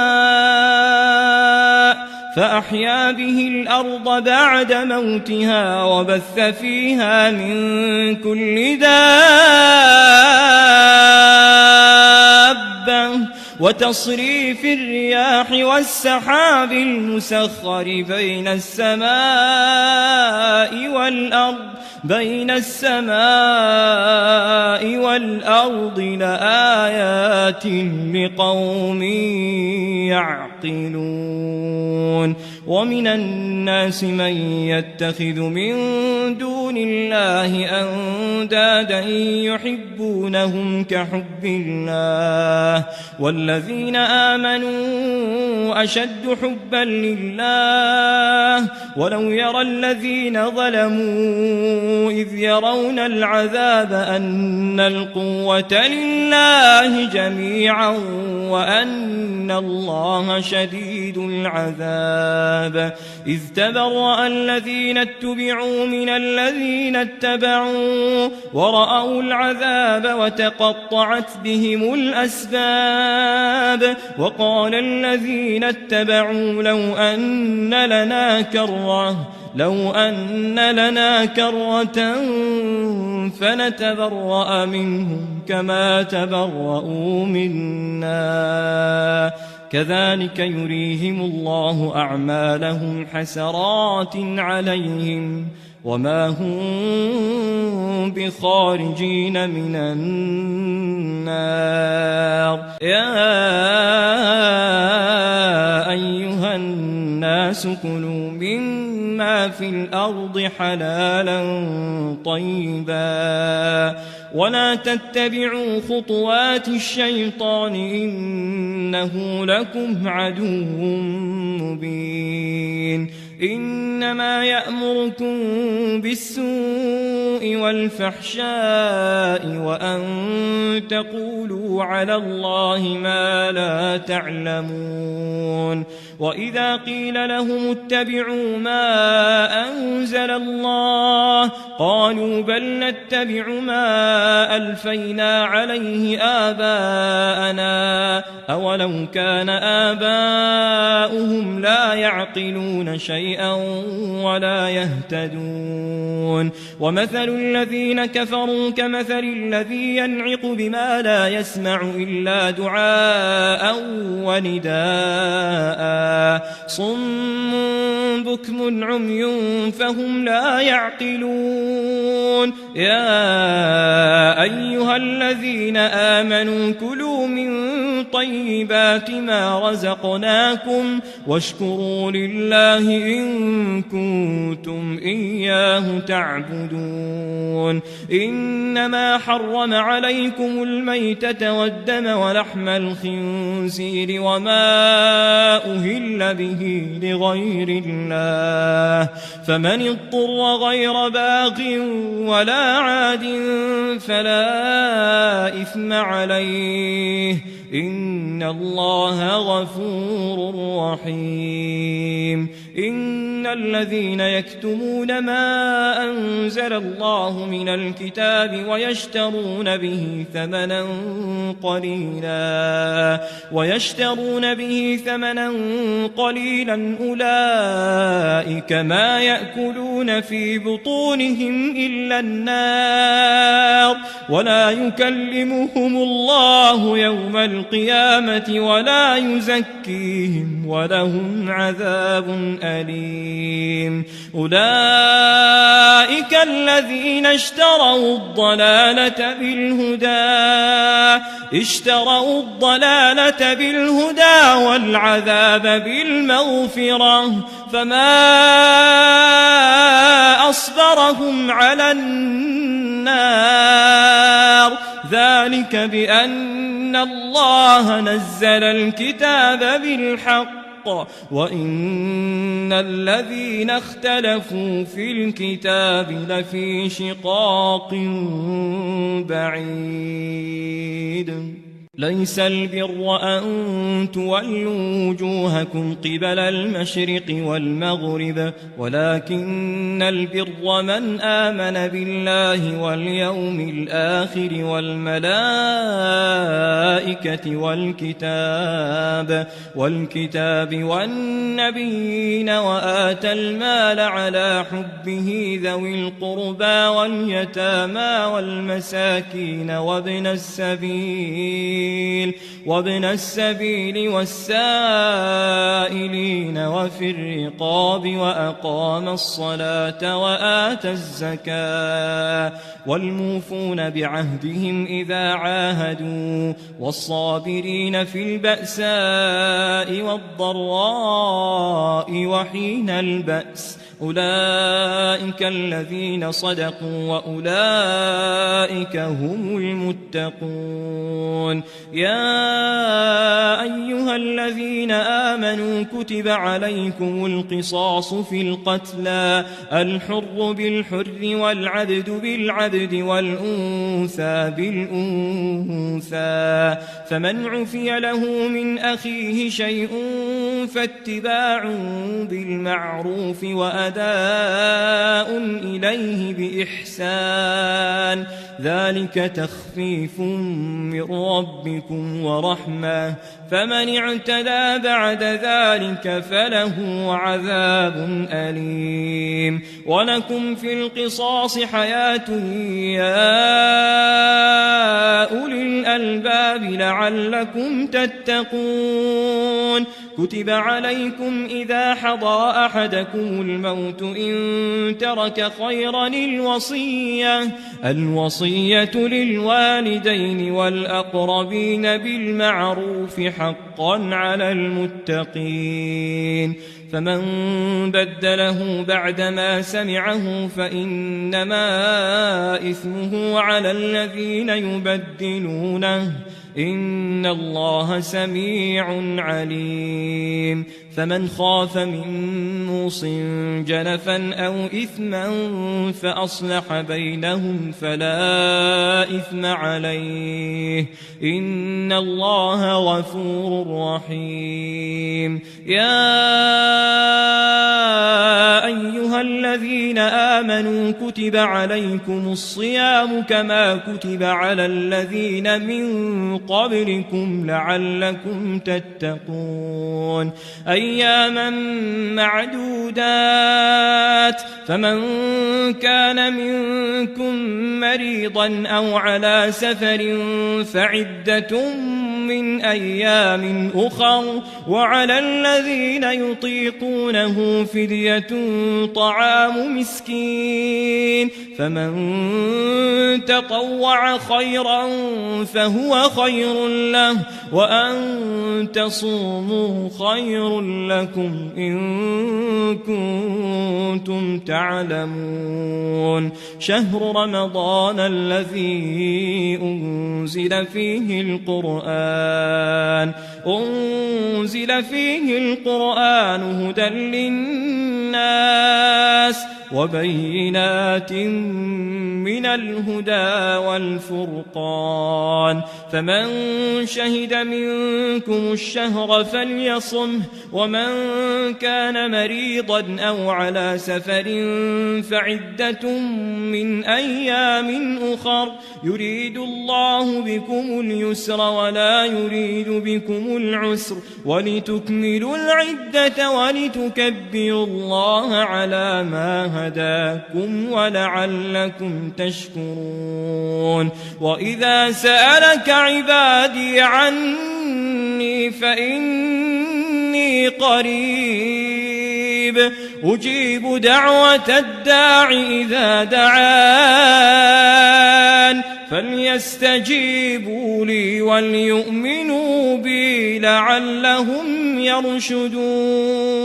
فأحيا به الأرض بعد موتها وبث فيها من كل دابة وتصريف الرياح والسحاب المسخر بين السماء والأرض لآيات لقوم يعقلون ومن الناس من يتخذ من دون الله أندادا يحبونهم كحب الله والذين آمنوا أشد حبا لله ولو يرى الذين ظلموا إذ يرون العذاب أن القوة لله جميعا وأن الله شديد العذاب إذ تبرأ الذين اتبعوا من الذين اتبعوا ورأوا العذاب وتقطعت بهم الأسباب وقال الذين اتبعوا لو أن لنا كرة فنتبرأ منهم كما تبرؤوا منا كذلك يريهم الله أعمالهم حسرات عليهم وما هم بخارجين من النار يا أيها الناس كلوا مما في الأرض حلالا طيبا ولا تتبعوا خطوات الشيطان إنه لكم عدو مبين إنما يأمركم بالسوء والفحشاء وأن تقولوا على الله ما لا تعلمون وإذا قيل لهم اتبعوا ما أنزل الله قالوا بل نتبع ما ألفينا عليه آباءنا أولو كان آباؤهم لا يعقلون شيئا ولا يهتدون ومثل الذين كفروا كمثل الذي ينعق بما لا يسمع إلا دعاء ونداء صم بكم عمي فهم لا يعقلون يا أيها الذين آمنوا كلوا من طيبات ما رزقناكم واشكروا لله إن كنتم إياه تعبدون. إنما حرم عليكم الميتة والدم ولحم الخنزير وما أهل به لغير الله، فمن اضطر غير باغ ولا عاد فلا إثم عليه، إن الله غفور رحيم. إن الذين يكتمون ما أنزل الله من الكتاب ويشترون به ثمنا قليلا أولئك ما يأكلون في بطونهم إلا النار، ولا يكلمهم الله يوم القيامة ولا يزكيهم ولهم عذاب أليم. أولئك الذين اشتروا الضلالة بالهدى والعذاب بالمغفرة، فما أصبرهم على النار، ذلك بأن الله نزل الكتاب بالحق وإن الذين اختلفوا في الكتاب لفي شقاق بعيد. ليس البر أن تولوا وجوهكم قبل المشرق والمغرب، ولكن البر من آمن بالله واليوم الآخر والملائكة والكتاب والنبيين، وآتى المال على حبه ذوي القربى واليتامى والمساكين وابن السبيل والسائلين وفي الرقاب، وأقام الصلاة وآتى الزكاة، والموفون بعهدهم إذا عاهدوا، والصابرين في البأساء والضراء وحين البأس، أولئك الذين صدقوا وأولئك هم المتقون. يا أيها الذين آمنوا كتب عليكم القصاص في القتلى، الحر بالحر والعبد بالعبد والأنثى بالأنثى، فمن عفي له من أخيه شيء فاتباع بالمعروف وأداء إليه بإحسان، ذلك تخفيف من ربكم ورحمة، فمن اعتدى بعد ذلك فله عذاب أليم. ولكم في القصاص حياة يا أولي الألباب لعلكم تتقون. كتب عليكم إذا حضر أحدكم الموت إن ترك خيرا الوصية للوالدين والأقربين بالمعروف حقا على المتقين، فمن بدله بعدما سمعه فإنما إثمه على الذين يبدلونه، إن الله سميع عليم. فمن خاف من موص جنفا أو إثما فأصلح بينهم فلا إثم عليه، إن الله غفور رحيم. يا أيها الذين آمنوا كتب عليكم الصيام كما كتب على الذين من قبلكم لعلكم تتقون، أياما معدودات، فمن كان منكم مريضا أو على سفر فعدة من أيام أخر وعلى الذين يطيقونه فدية طعام مسكين فمن تطوع خيرا فهو خير له وأن تصوموا خير لكم إن كنتم تعلمون شهر رمضان الذي أنزل فيه القرآن هدى للناس وبينات من الهدى والفرقان فمن شهد منكم الشهر فليصمه ومن كان مريضا أو على سفر فعدة من أيام أخر يريد الله بكم اليسر ولا يريد بكم العسر ولتكملوا العدة ولتكبروا الله على ما هداكم ولعلكم تشكرون وإذا سألك عبادي عني فإني قريب أجيب دعوة الداع إذا دعان فليستجيبوا لي وليؤمنوا بي لعلهم يرشدون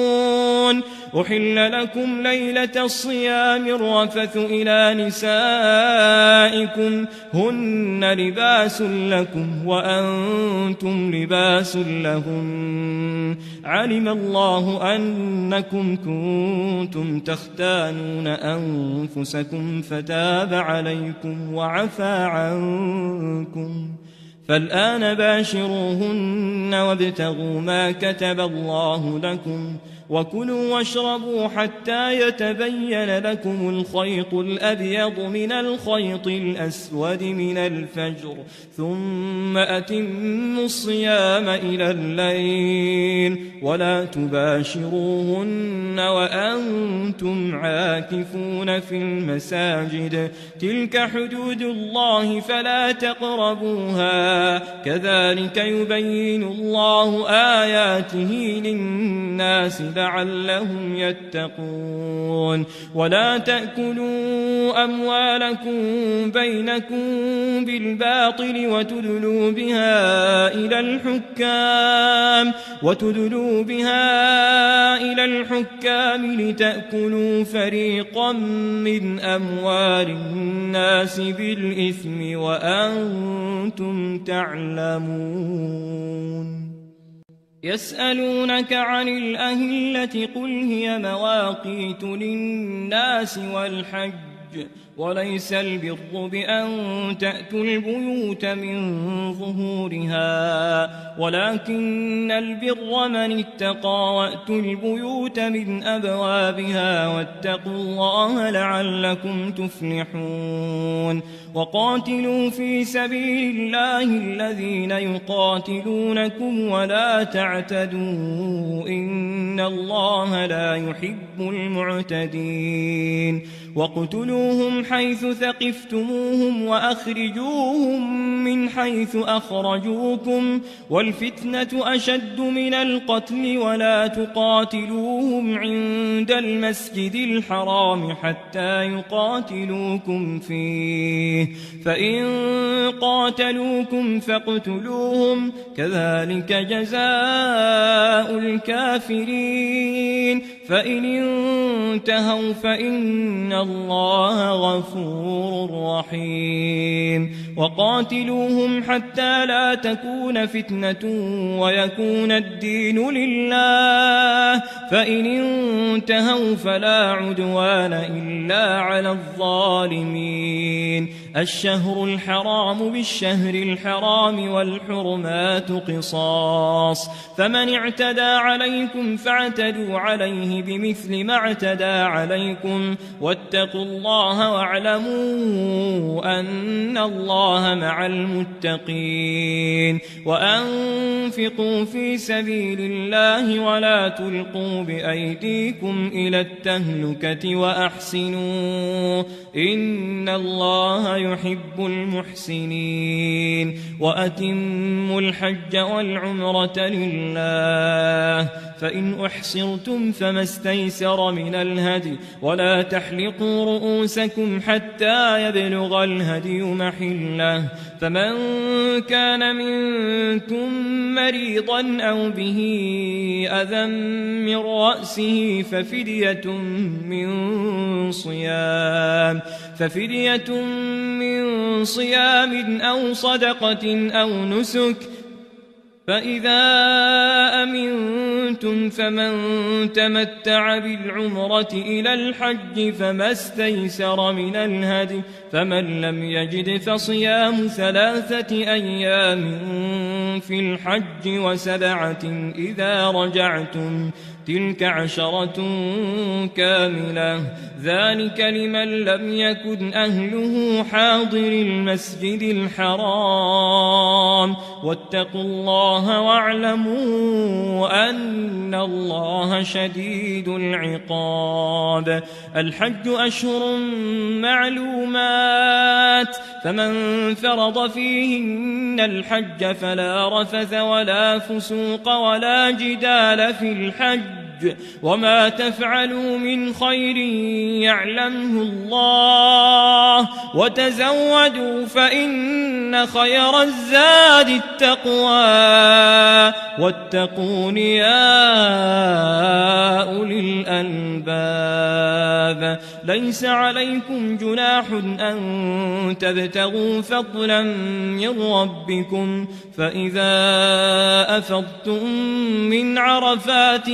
أحل لكم ليلة الصيام الرفث إلى نسائكم هن لباس لكم وأنتم لباس لهن علم الله أنكم كنتم تختانون أنفسكم فتاب عليكم وعفى عنكم فالآن باشروهن وابتغوا ما كتب الله لكم وكلوا واشربوا حتى يتبين لكم الخيط الأبيض من الخيط الأسود من الفجر ثم أتموا الصيام إلى الليل ولا تباشروهن وأنتم عاكفون في المساجد تلك حدود الله فلا تقربوها كذلك يبين الله آياته للناس لعلهم يتقون ولا تأكلوا أموالكم بينكم بالباطل وتدلوا بها إلى الحكام لتأكلوا فريقا من أموال الناس بالإثم وأنتم تعلمون يسألونك عن الأهلة قل هي مواقيت للناس والحج وليس البر بأن تأتوا البيوت من ظهورها ولكن البر من اتقى وأتوا البيوت من أبوابها واتقوا الله لعلكم تفلحون وقاتلوا في سبيل الله الذين يقاتلونكم ولا تعتدوا إن الله لا يحب المعتدين واقتلوهم حيث ثقفتموهم وأخرجوهم من حيث أخرجوكم والفتنة أشد من القتل ولا تقاتلوهم عند المسجد الحرام حتى يقاتلوكم فيه فإن قاتلوكم فاقتلوهم كذلك جزاء الكافرين فإن انتهوا فإن الله غفور رحيم وقاتلوهم حتى لا تكون فتنة ويكون الدين لله فإن انتهوا فلا عدوان إلا على الظالمين الشهر الحرام بالشهر الحرام والحرمات قصاص فمن اعتدى عليكم فاعتدوا عليه بمثل ما اعتدى عليكم واتقوا الله واعلموا أن الله مع المتقين وأنفقوا في سبيل الله ولا تلقوا بأيديكم إلى التهلكة وأحسنوا إن الله يحب المحسنين وأتموا الحج والعمرة لله فإن أحصرتم فما استيسر من الهدي ولا تحلقوا رؤوسكم حتى يبلغ الهدي محله فمن كان منكم مريضا أو به أذى من رأسه ففدية من صيام أو صدقة أو نسك فإذا أمنتم فمن تمتع بالعمرة إلى الحج فما استيسر من الهدي فمن لم يجد فصيام 3 أيام في الحج و7 إذا رجعتم تلك 10 كاملة ذلك لمن لم يكن أهله حاضر المسجد الحرام واتقوا الله واعلموا أن الله شديد العقاب الحج أشهر معلومات فمن فرض فيهن الحج فلا رفث ولا فسوق ولا جدال في الحج وما تفعلوا من خير يعلمه الله وتزودوا فإن خير الزاد التقوى واتقون يا أولي الألباب ليس عليكم جناح أن تبتغوا فضلا من ربكم فإذا أفضتم من عرفات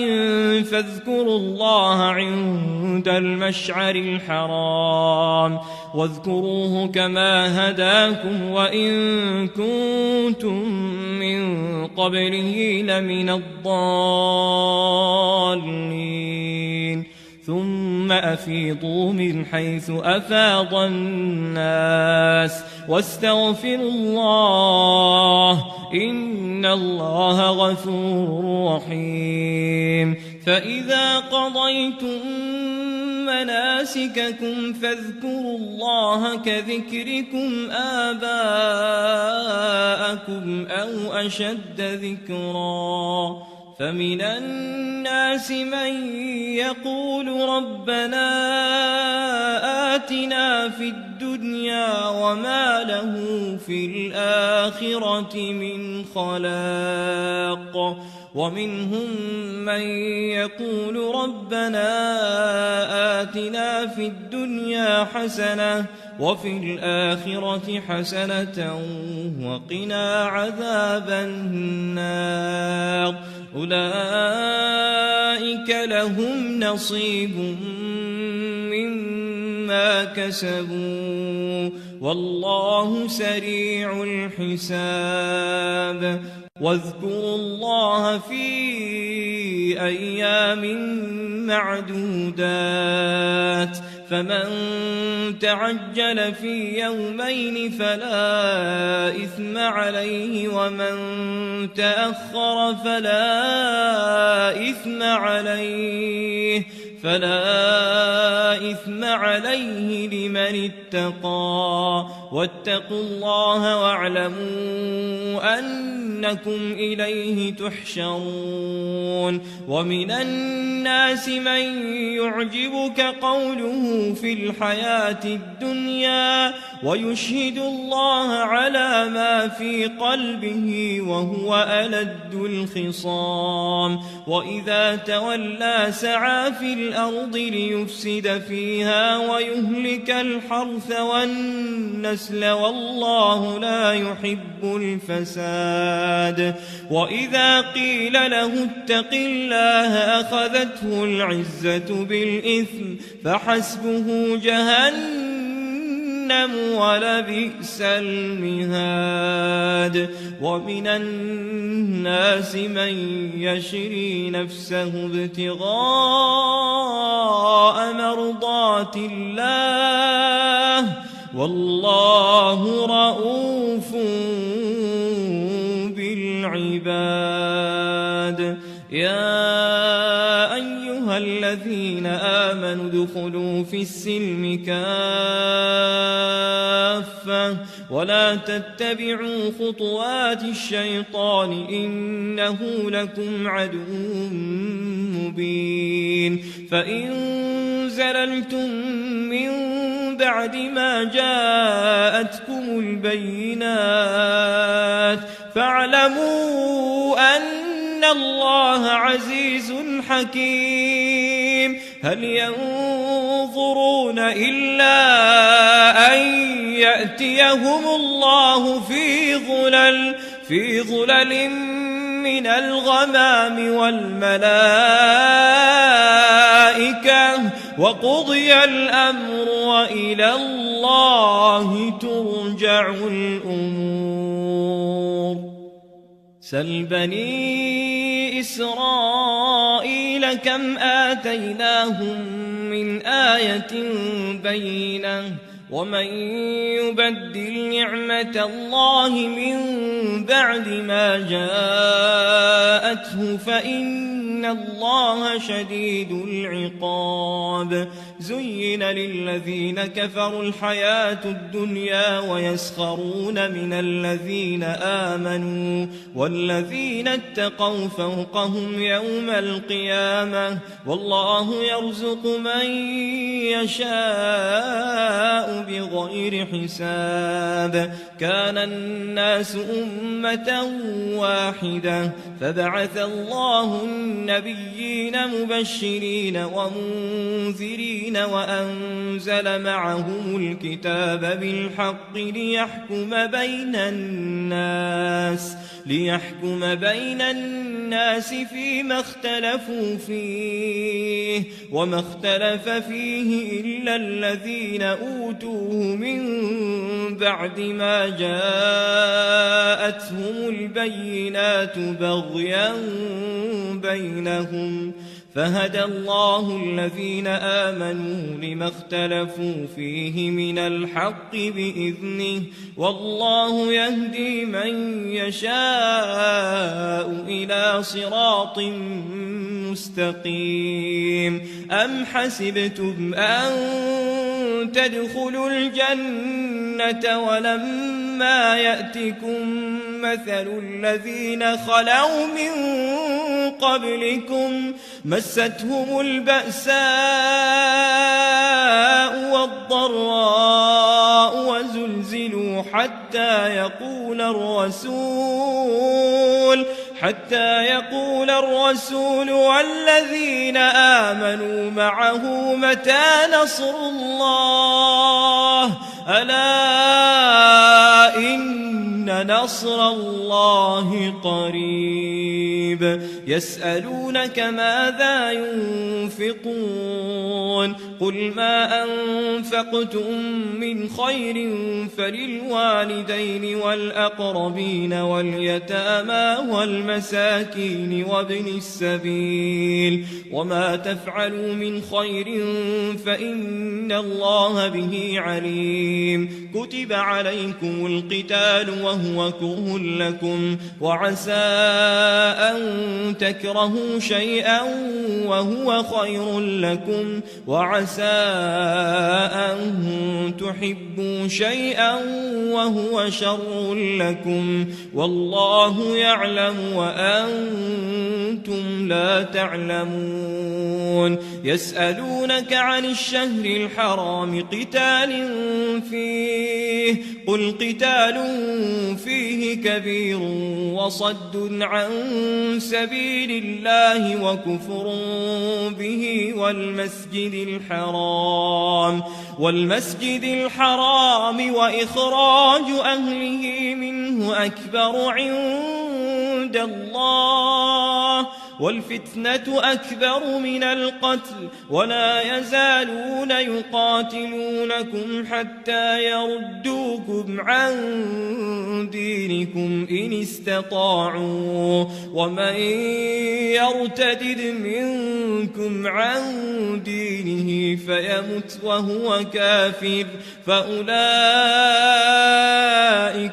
فاذكروا الله عند المشعر الحرام واذكروه كما هداكم وإن كنتم من قبله لمن الضالين ثم أفيضوا من حيث أفاض الناس واستغفروا الله إن الله غفور رحيم فإذا قضيتم مناسككم فاذكروا الله كذكركم آباءكم أو أشد ذكرا فمن الناس من يقول ربنا آتنا في الدنيا وما له في الآخرة من خلاق ومنهم من يقول ربنا آتنا في الدنيا حسنة وفي الآخرة حسنة وقنا عذاب النار أولئك لهم نصيب مما كسبوا والله سريع الحساب واذكروا الله في أيام معدودات فمن تعجل في يومين فلا إثم عليه ومن تأخر فلا إثم عليه لمن اتقى واتقوا الله واعلموا أنكم إليه تحشرون ومن الناس من يعجبك قوله في الحياة الدنيا ويشهد الله على ما في قلبه وهو ألد الخصام وإذا تولى سعى في الأرض ليفسد فيها ويهلك الحرث والنسل والله لا يحب الفساد وإذا قيل له اتق الله أخذته العزة بالإثم فحسبه جهنم ولبئس المهاد ومن الناس من يشري نفسه ابتغاء مرضات الله والله رؤوف بالعباد يا أيها أيها الذين آمنوا ادخلوا في السلم كافة ولا تتبعوا خطوات الشيطان إنه لكم عدو مبين فإن زللتم من بعد ما جاءتكم البينات فاعلموا أن الله عزيز حكيم هل ينظرون إلا أن يأتيهم الله في ظلل من الغمام والملائكة وقضي الأمر وإلى الله ترجع الأمور سل بني إسرائيل كم آتيناهم من آية بينة ومن يبدل نعمة الله من بعد ما جاءته فإن الله شديد العقاب زين للذين كفروا الحياة الدنيا ويسخرون من الذين آمنوا والذين اتقوا فوقهم يوم القيامة والله يرزق من يشاء بغير حساب كان الناس أمة واحدة فبعث الله النبيين مبشرين ومنذرين وأنزل معهم الكتاب بالحق ليحكم بين الناس فيما اختلفوا فيه وما اختلف فيه إلا الذين أوتوه من بعد ما جاءتهم البينات بغيا بينهم فهدى الله الذين آمنوا لما اختلفوا فيه من الحق بإذنه والله يهدي من يشاء إلى صراط مستقيم أم حسبتم أن تدخلوا الجنة ولما يأتكم مثل الذين خلوا من قبلكم مستهم البأساء والضراء وزلزلوا حتى يقول الرسول والذين آمنوا معه متى نصر الله ألا إن نصر الله قريب يسألونك ماذا ينفقون قل ما أنفقتم من خير فللوالدين والأقربين واليتامى والمساكين وابن السبيل وما تفعلوا من خير فإن الله به عليم كتب عليكم القتال وهو كره لكم وعسى أن تكرهوا شيئا وهو خير لكم وعسى أن تحبوا شيئا وهو شر لكم والله يعلم وأنتم لا تعلمون يسألونك عن الشهر الحرام قتال فيه قل قتال فيه كبير وصد عن سبيل الله وكفر به والمسجد الحرام وإخراج أهله منه أكبر عند الله والفتنة أكبر من القتل ولا يزالون يقاتلونكم حتى يردوكم عن دينكم إن استطاعوا ومن يرتد منكم عن دينه فيمت وهو كافر فأولئك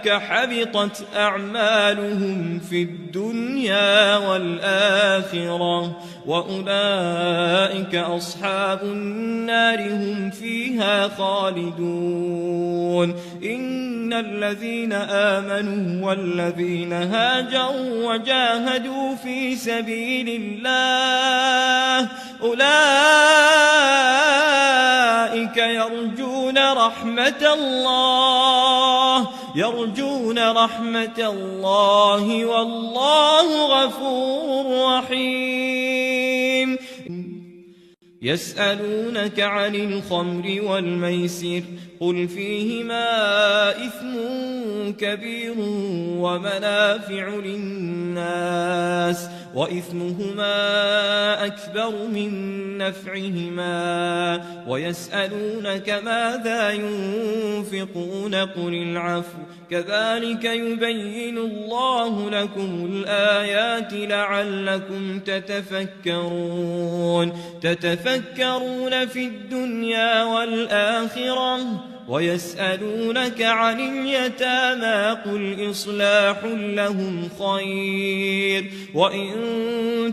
حبطت أعمالهم في الدنيا والآخرة الآخرة وأولئك أصحاب النار هم فيها خالدون إن الذين آمنوا والذين هاجروا وجاهدوا في سبيل الله أولئك يرجون رحمة الله والله غفور رحيم يسألونك عن الخمر والميسر قل فيهما إثم كبير ومنافع للناس وإثمهما أكبر من نفعهما ويسألونك ماذا ينفقون قل العفو كذلك يبين الله لكم الآيات لعلكم تتفكرون في الدنيا والآخرة ويسألونك عن اليتامى قل إصلاح لهم خير وإن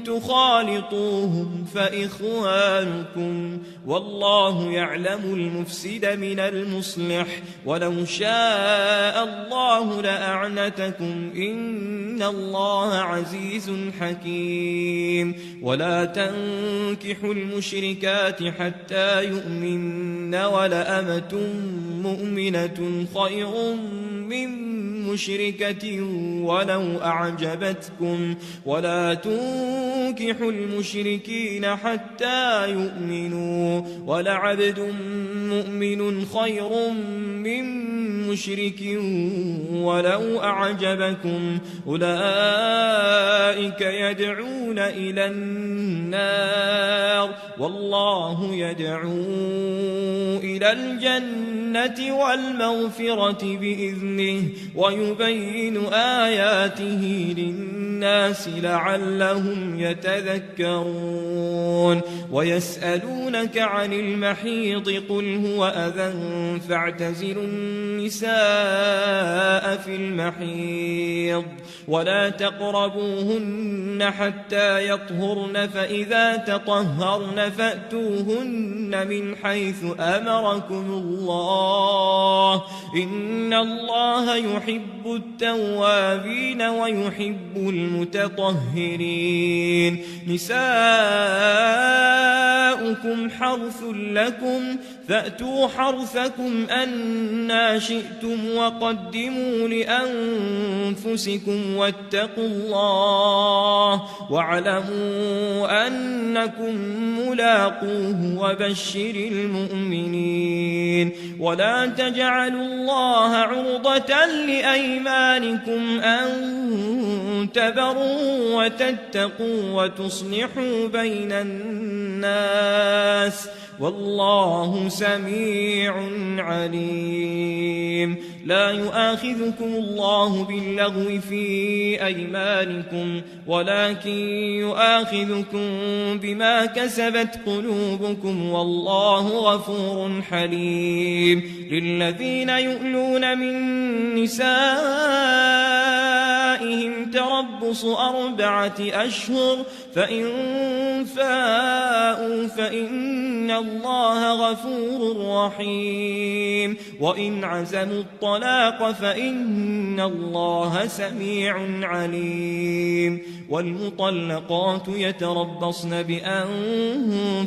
تخالطوهم فإخوانكم والله يعلم المفسد من المصلح ولو شاء الله لأعنتكم إن الله عزيز حكيم ولا تنكحوا المشركات حتى يؤمن ولأمة مؤمنة خير من مشركة ولو أعجبتكم ولا تنكحوا المشركين حتى يؤمنوا ولعبد مؤمن خير من مشرك ولو أعجبكم أولئك يدعون إلى النار والله يدعو إلى الجنة والمغفرة بإذنه ويبين آياته للناس لعلهم يتذكرون ويسألونك عن المحيض قل هو أذى فاعتزلوا النساء في المحيض ولا تقربوهن حتى يطهرن فإذا تطهرن فأتوهن من حيث أمركم الله إن الله يحب التوابين ويحب المتطهرين نساؤكم حرث لكم فأتوا حرثكم أنى شئتم وقدموا لأنفسكم واتقوا الله واعلموا أنكم ملاقوه وبشر المؤمنين ولا تجعلوا الله عرضة لأيمانكم أن تبروا وتتقوا وتصلحوا بين الناس والله سميع عليم لا يؤاخذكم الله باللغو في أيمانكم ولكن يؤاخذكم بما كسبت قلوبكم والله غفور حليم للذين يؤلون من نسائهم تربص 4 أشهر فإن فاءوا فإن الله غفور رحيم وإن عزموا الطلاق فإن الله سميع عليم والمطلقات يتربصن بأنفسهن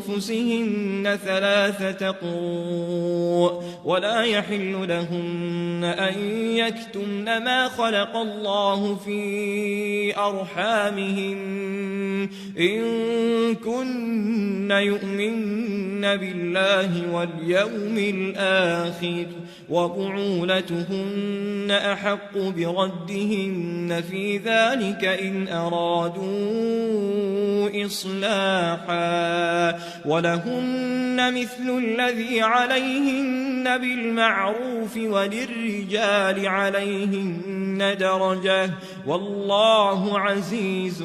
3 قروء ولا يحل لهن أن يكتمن ما خلق الله في أرحامهن إن كن يؤمن بالله واليوم الآخر وبعولتهن أحق بردهن في ذلك إن أرادوا إصلاحا ولهن مثل الذي عليهن بالمعروف وللرجال عليهن درجة والله عزيز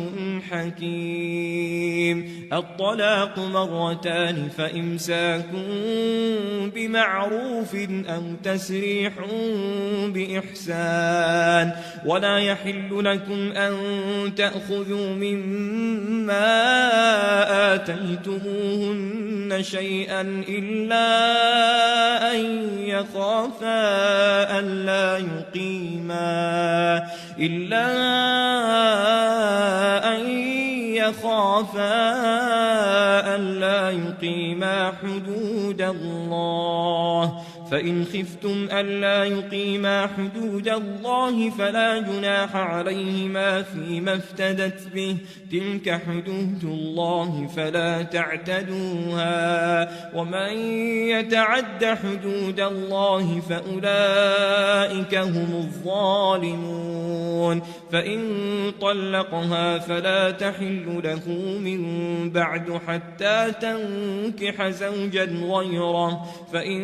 حكيم حليم. الطلاق مرتان فإمساك بمعروف أو تسريح بإحسان. ولا يحل لكم أن تأخذوا مما آتيتموهن شيئا إلا أن يخافا ألا يقيما حدود الله. فإن خفتم ألا يقيما حدود الله فلا جناح عليهما فيما افتدت به، تلك حدود الله فلا تعتدوها، ومن يتعد حدود الله فأولئك هم الظالمون. فإن طلقها فلا تحل له من بعد حتى تنكح زوجا غيره، فإن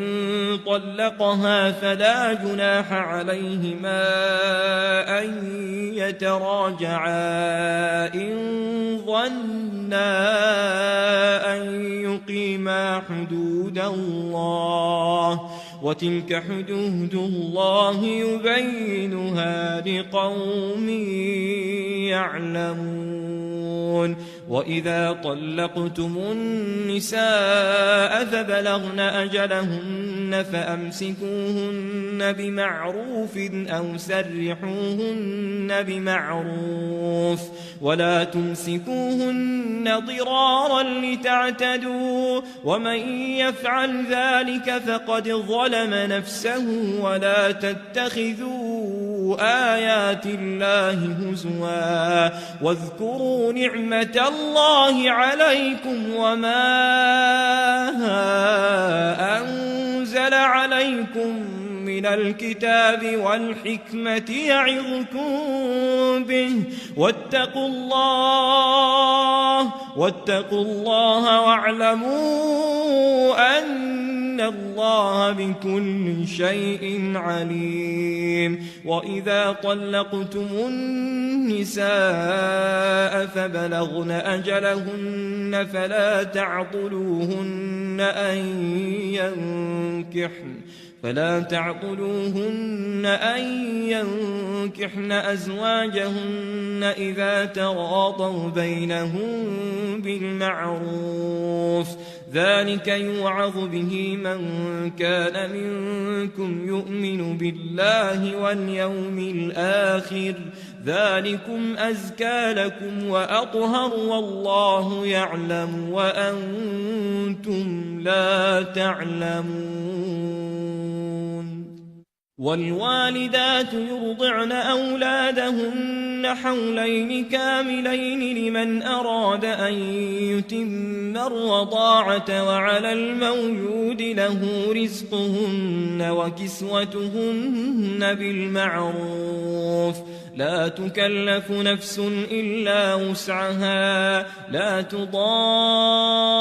طلقها فلا جناح عليهما أن يتراجعا إن ظنا أن يقيما حدود الله، وتلك حدود الله يبينها لقوم يعلمون. وإذا طلقتم النساء فبلغن أجلهن فأمسكوهن بمعروف أو سرحوهن بمعروف، ولا تمسكوهن ضرارا لتعتدوا، ومن يفعل ذلك فقد ظلم نفسه. ولا تتخذوا آيات الله هزوا، واذكروا نعمة الله عليكم وما أنزل عليكم من الكتاب والحكمة يعظكم به، واتقوا الله واعلموا أن الله بكل شيء عليم. وإذا طلقتم النساء فبلغن أجلهن فلا تعضلوهن أن ينكحن أزواجهن إذا تراضوا بينهم بالمعروف، ذلك يوعظ به من كان منكم يؤمن بالله واليوم الآخر، ذلكم أزكى لكم وأطهر والله يعلم وأنتم لا تعلمون. والوالدات يرضعن أولادهن حولين كاملين لمن أراد أن يتم الرضاعة، وعلى المولود له رزقهن وكسوتهن بالمعروف، لا تكلف نفس إلا وسعها، لا تضار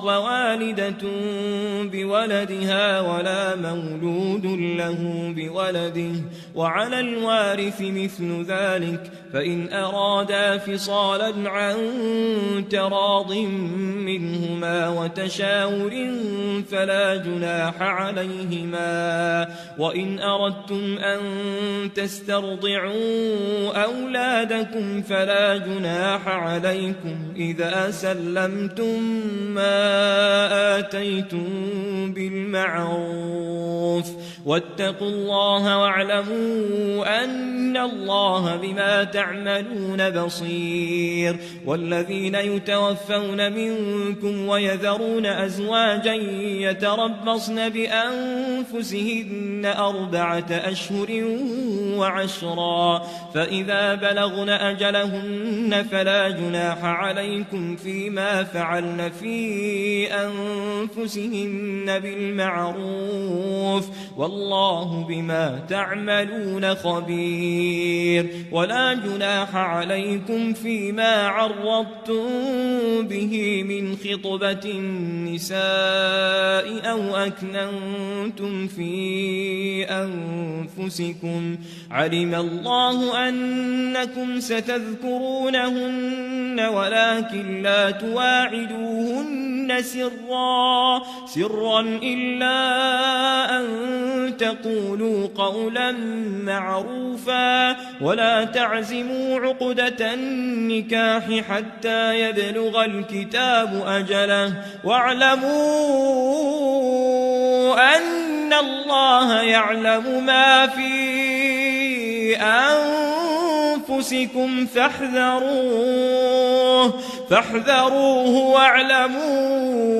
والدة بولدها ولا مولود له بولده، وعلى الوارث مثل ذلك، فإن أرادا فصالا عن تراض منهما وتشاور فلا جناح عليهما. وإن أردتم أن تسترضعوا أولادكم فلا جناح عليكم إذا سلمتم ما آتيتم بالمعروف، واتقوا الله واعلموا أن الله بما تعملون بصير. والذين يتوفون منكم ويذرون أزواجا يتربصن بأنفسهن 4 أشهر وعشرا، فإذا بلغن أجلهن فلا جناح عليكم فيما فعلن في أنفسهن بالمعروف، والله بما تعملون خبير. ولا جناح عليكم فيما عرضتم به من خطبة النساء أو أكننتم في أنفسكم علم الله أنكم ستذكرونهن ولكن لا تواعدوهن سرا إلا أن تقولوا قولا معروفا ولا تعزموا عقدة النكاح حتى يبلغ الكتاب أجله واعلموا أن الله يعلم ما في أنفسكم فاحذروه واعلموا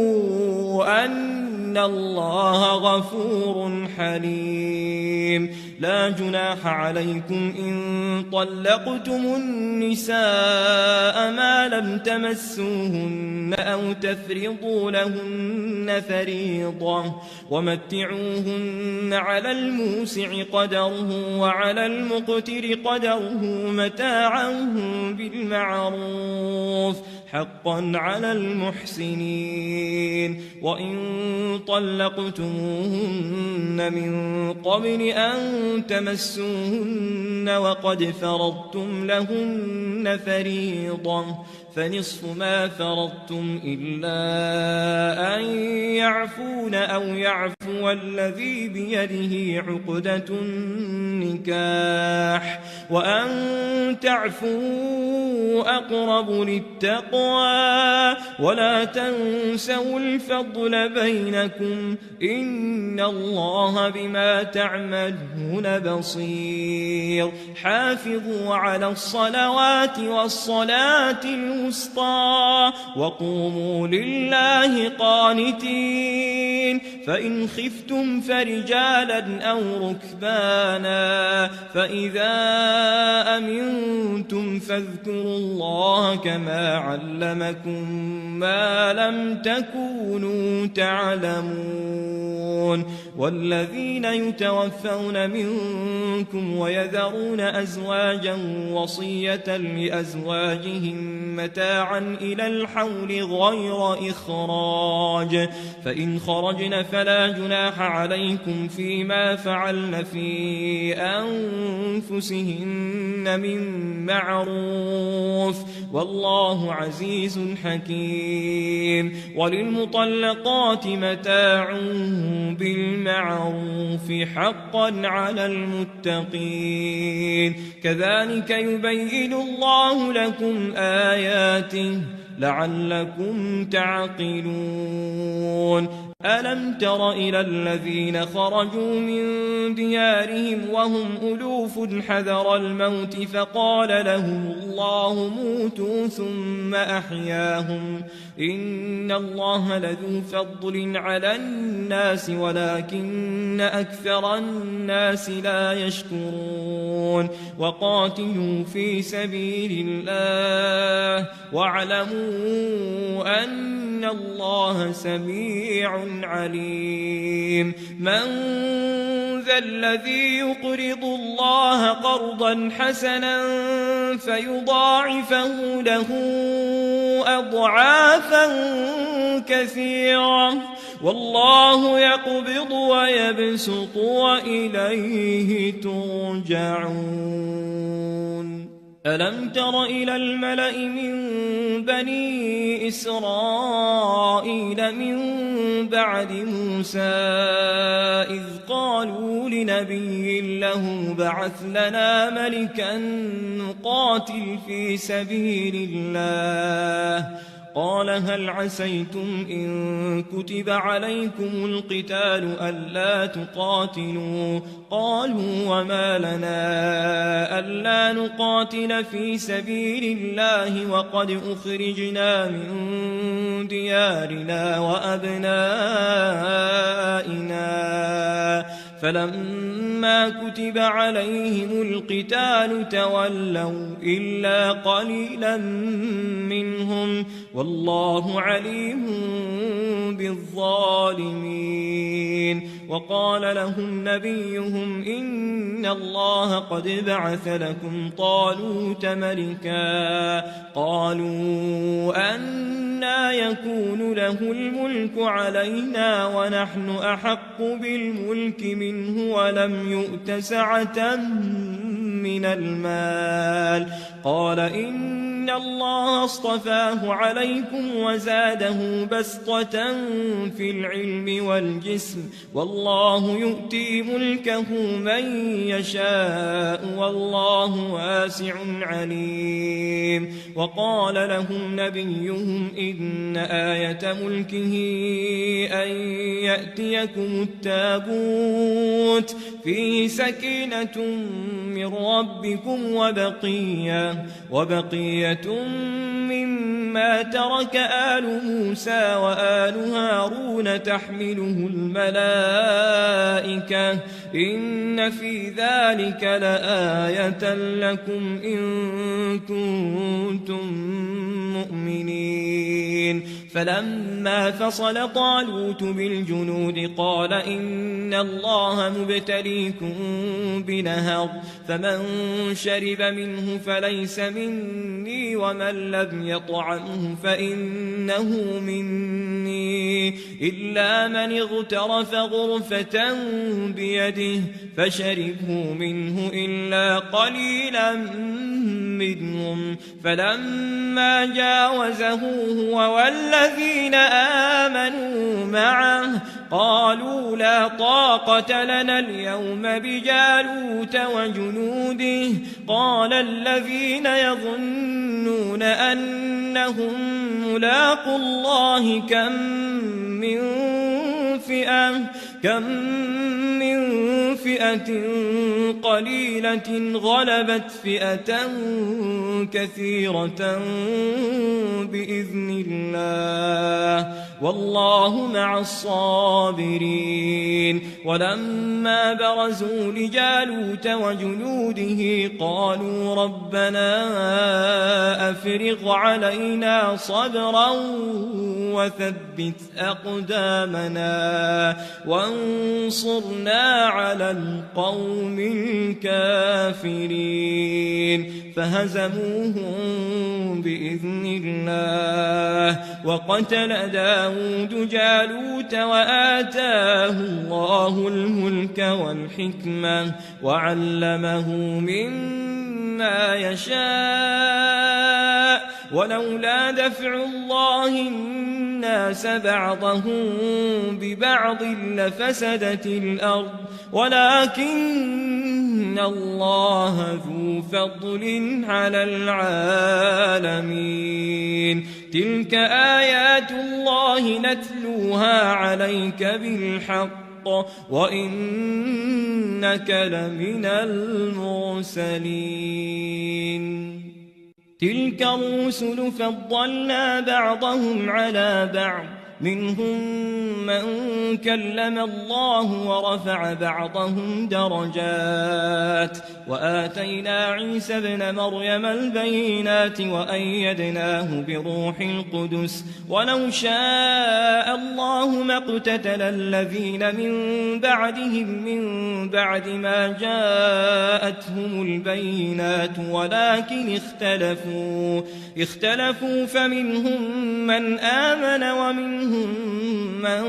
أن الله غفور حليم لا جناح عليكم إن طلقتم النساء ما لم تمسوهن أو تفرضوا لهن فريضة ومتعوهن على الموسع قدره وعلى المقتر قدره متاعا بالمعروف حقا على المحسنين وإن طلقتموهن من قبل أن تمسوهن وقد فرضتم لهن فريضة فنصف ما فرضتم إلا أن يعفون أو يعفو الذي بيده عقدة النكاح وأن تعفوا أقرب للتقوى ولا تنسوا الفضل بينكم إن الله بما تعملون بصير حافظوا على الصلوات والصلاة الوسطى وقوموا لله قانتين فإن خفتم فرجالا أو ركبانا فإذا أمنتم فاذكروا الله كما علمكم ما لم تكونوا تعلمون والذين يتوفون منكم ويذرون أزواجا وصية لأزواجهم متاعا إلى الحول غير إخراج فإن خرجن فلا جناح عليكم فيما فعلن في أنفسهن من معروف والله عزيز حكيم وللمطلقات متاع بالمعروف حقا على المتقين كذلك يبين الله لكم آياته لعلكم تعقلون ألم تر إلى الذين خرجوا من ديارهم وهم ألوف حذر الموت فقال لهم الله موتوا ثم أحياهم إن الله لذو فضل على الناس ولكن أكثر الناس لا يشكرون وقاتلوا في سبيل الله واعلموا أن الله سميع عليم من ذا الذي يقرض الله قرضا حسنا فيضاعفه له أضعافا كثيرة والله يقبض ويبسط وإليه ترجعون ألم تر إلى الملأ من بني إسرائيل من بعد موسى إذ قالوا لنبي له بعث لنا ملكا نقاتل في سبيل الله قال هل عسيتم إن كتب عليكم القتال ألا تقاتلوا قالوا وما لنا ألا نقاتل في سبيل الله وقد أخرجنا من ديارنا وأبنائنا فلما كتب عليهم القتال تولوا إلا قليلا منهم والله عليم بالظالمين. وقال لهم نبيهم إن الله قد بعث لكم طالوت ملكا قالوا أنى يكون له الملك علينا ونحن أحق بالملك منه ولم يؤت سعة من المال قال إن الله اصطفاه عليكم وزاده بسطة في العلم والجسم والله يؤتي ملكه من يشاء والله واسع عليم. وقال لهم نبيهم إن آية ملكه أن يأتيكم التابوت فيه سكينة من ربكم وبقية مما ترك آل موسى وآل هارون تحمله الملائكة إن في ذلك لآية لكم إن كنتم مؤمنين. فلما فصل طالوت بالجنود قال إن الله مبتليكم بنهر فمن شرب منه فليس مني ومن لم يطعمه فإنه مني إلا من اغترف غرفة بيده فشربوا منه إلا قليلا منهم فلما جاوزه هو والذين آمنوا معه قالوا لا طاقة لنا اليوم بجالوت وجنوده قال الذين يظنون أنهم ملاقو الله كم من فئة قليلة غلبت فئة كثيرة بإذن الله والله مع الصابرين. ولما برزوا لجالوت وجنوده قالوا ربنا أفرغ علينا صبرا وثبت أقدامنا وانصرنا على القوم الكافرين فهزموهم بإذن الله. وقتل داود جالوت وآتاه الله الملك والحكمة وعلمه مما يشاء ولولا دفع الله الناس بعضهم ببعض لفسدت الأرض ولكن الله ذو فضل على العالمين. تلك آيات الله نتلوها عليك بالحق وإنك لمن المرسلين. تلك الرسل فضلنا بعضهم على بعض منهم من كلم الله ورفع بعضهم درجات وآتينا عيسى ابن مريم البينات وأيدناه بروح القدس ولو شاء الله ما اقتتل الذين من بعدهم من بعد ما جاءتهم البينات ولكن اختلفوا فمنهم من آمن ومنهم من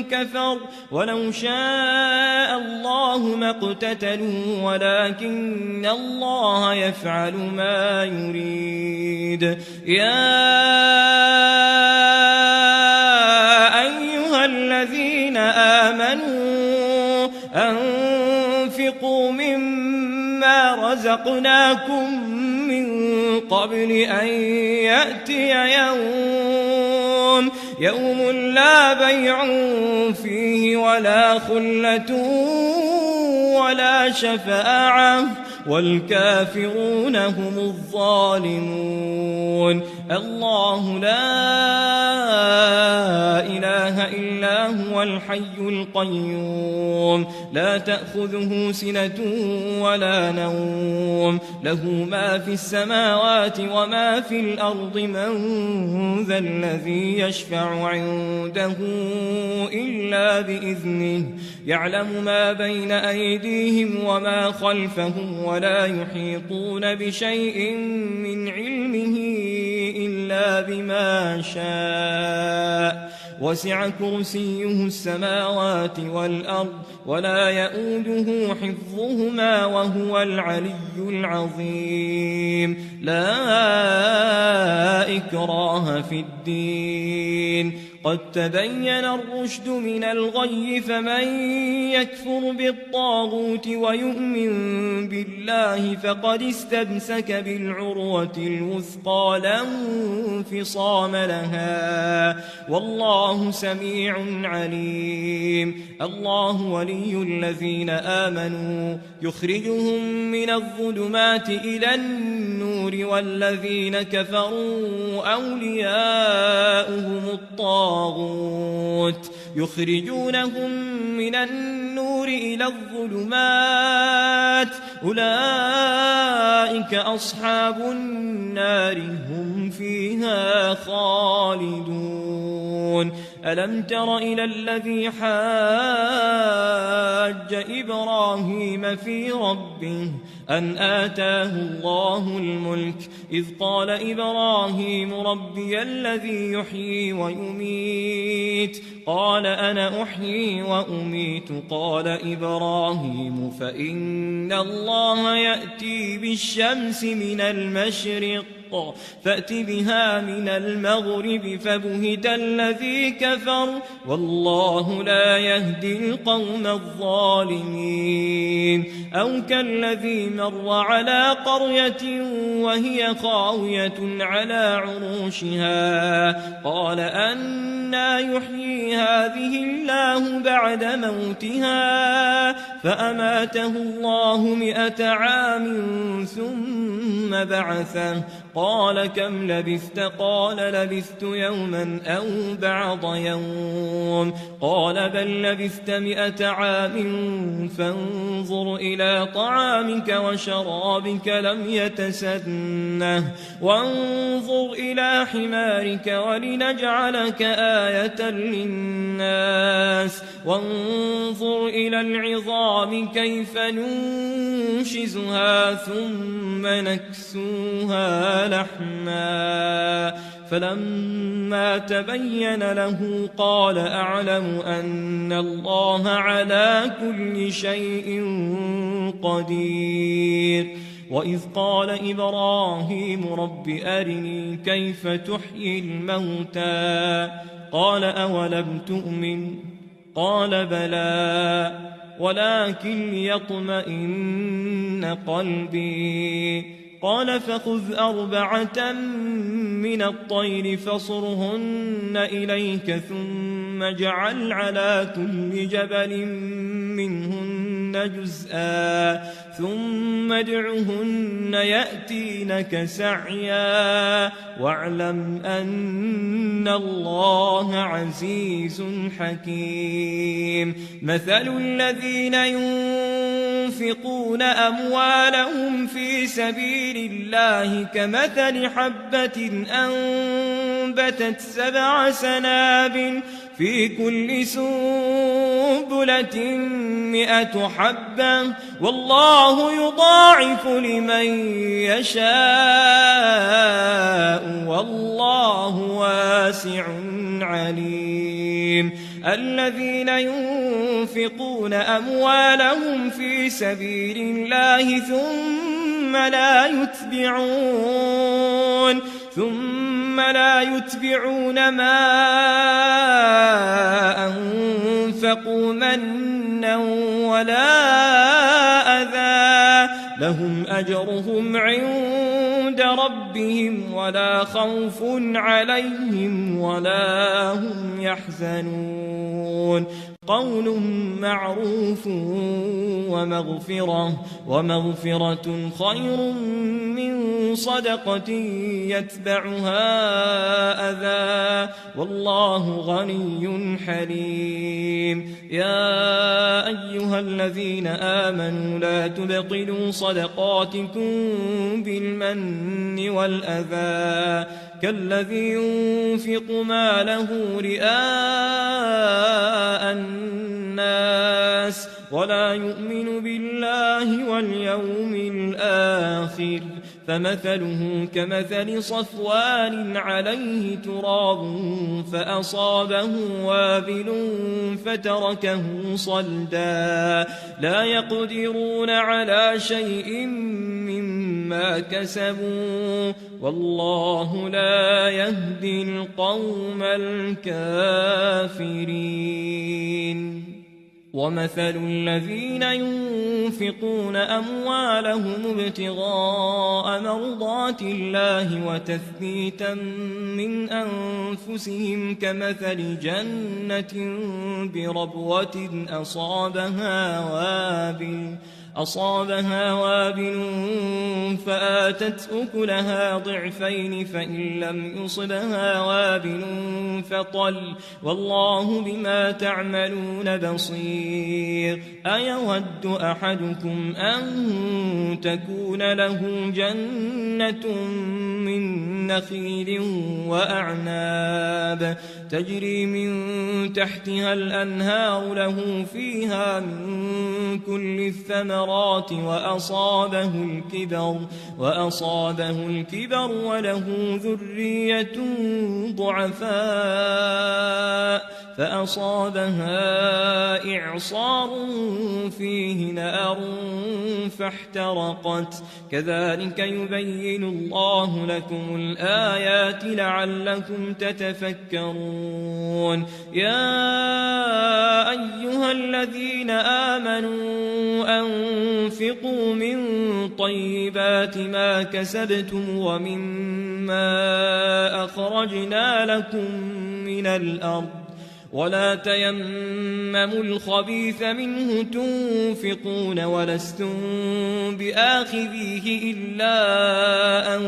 كفر ولو شاء الله ما اقتتلوا ولكن الله يفعل ما يريد. يا أيها الذين آمنوا أنفقوا مما رزقناكم من قبل أن يأتي يوم لا بيع فيه ولا خلة ولا شفاعة والكافرون هم الظالمون. الله لا إله إلا هو الحي القيوم لا تأخذه سنة ولا نوم له ما في السماوات وما في الأرض من ذا الذي يشفع عنده إلا بإذنه يعلم ما بين أيديهم وما خلفهم ولا يحيطون بشيء من علمه إلا بما شاء وسع كرسيه السماوات والأرض ولا يؤوده حفظهما وهو العلي العظيم لا إكراه في الدين قد تبين الرشد من الغي فمن يكفر بالطاغوت ويؤمن بالله فقد استمسك بالعروة الوثقى لا انفصام لها والله سميع عليم الله ولي الذين آمنوا يخرجهم من الظلمات إلى النور والذين كفروا أولياؤهم الطاغوت يخرجونهم من النور إلى الظلمات أولئك أصحاب النار هم فيها خالدون ألم تر إلى الذي حاج إبراهيم في ربه أن آتاه الله الملك إذ قال إبراهيم ربي الذي يحيي ويميت قال أنا أحيي وأميت قال إبراهيم فإن الله يأتي بالشمس من المشرق فأت بها من المغرب فبهت الذي كفر والله لا يهدي القوم الظالمين أو كالذي مر على قرية وهي خاوية على عروشها قال أنى يحيي هذه الله بعد موتها فأماته الله 100 عام ثم بعثه قال كم لبثت قال لبثت يوما أو بعض يوم قال بل لبثت 100 عام فانظر إلى طعامك وشرابك لم يتسنه وانظر إلى حمارك ولنجعلك آية للناس وانظر إلى العظام كيف ننشزها ثم نكسوها لحما فلما تبين له قال أعلم أن الله على كل شيء قدير وإذ قال إبراهيم رب أرني كيف تحيي الموتى قال أولم تؤمن قال بلى ولكن ليطمئن قلبي قال فخذ 4 من الطير فصرهن إليك ثم اجعل على كل جبل منهن جزءا ثم ادعهن يأتينك سعيا واعلم أن الله عزيز حكيم مثل الذين ينفقون أموالهم في سبيل الله كمثل حبة أنبتت 7 سنابل في كل سنبلة 100 حبة والله يضاعف لمن يشاء والله واسع عليم الذين ينفقون أموالهم في سبيل الله ثم لا يتبعون ما أنفقوا منا ولا أذى لهم أجرهم عند ربهم ولا خوف عليهم ولا هم يحزنون قول معروف ومغفرة خير من صدقة يتبعها أذى والله غني حليم. يا أيها الذين آمنوا لا تبطلوا صدقاتكم بالمن والأذى كالذي ينفق ماله رئاء الناس ولا يؤمن بالله واليوم الآخر فمثله كمثل صفوان عليه تراب فأصابه وابل فتركه صلدا لا يقدرون على شيء مما كسبوا والله لا يهدي القوم الكافرين. ومثل الذين ينفقون أموالهم ابتغاء مرضات الله وتثبيتا من أنفسهم كمثل جنة بربوة أصابها وابل فآتت أكلها ضعفين فإن لم يصبها وابل فطل والله بما تعملون بصير. أيود أحدكم أن تكون له جنة من نخيل وأعناب تجري من تحتها الأنهار له فيها من كل الثمرات وأصابه الكبر وله ذرية ضعفاء فأصابها إعصار فيه نار فاحترقت كذلك يبين الله لكم الآيات لعلكم تتفكرون. يا أيها الذين آمنوا أنفقوا من طيبات ما كسبتم ومما أخرجنا لكم من الأرض ولا تيمموا الخبيث منه تنفقون ولستم بآخذيه إلا أن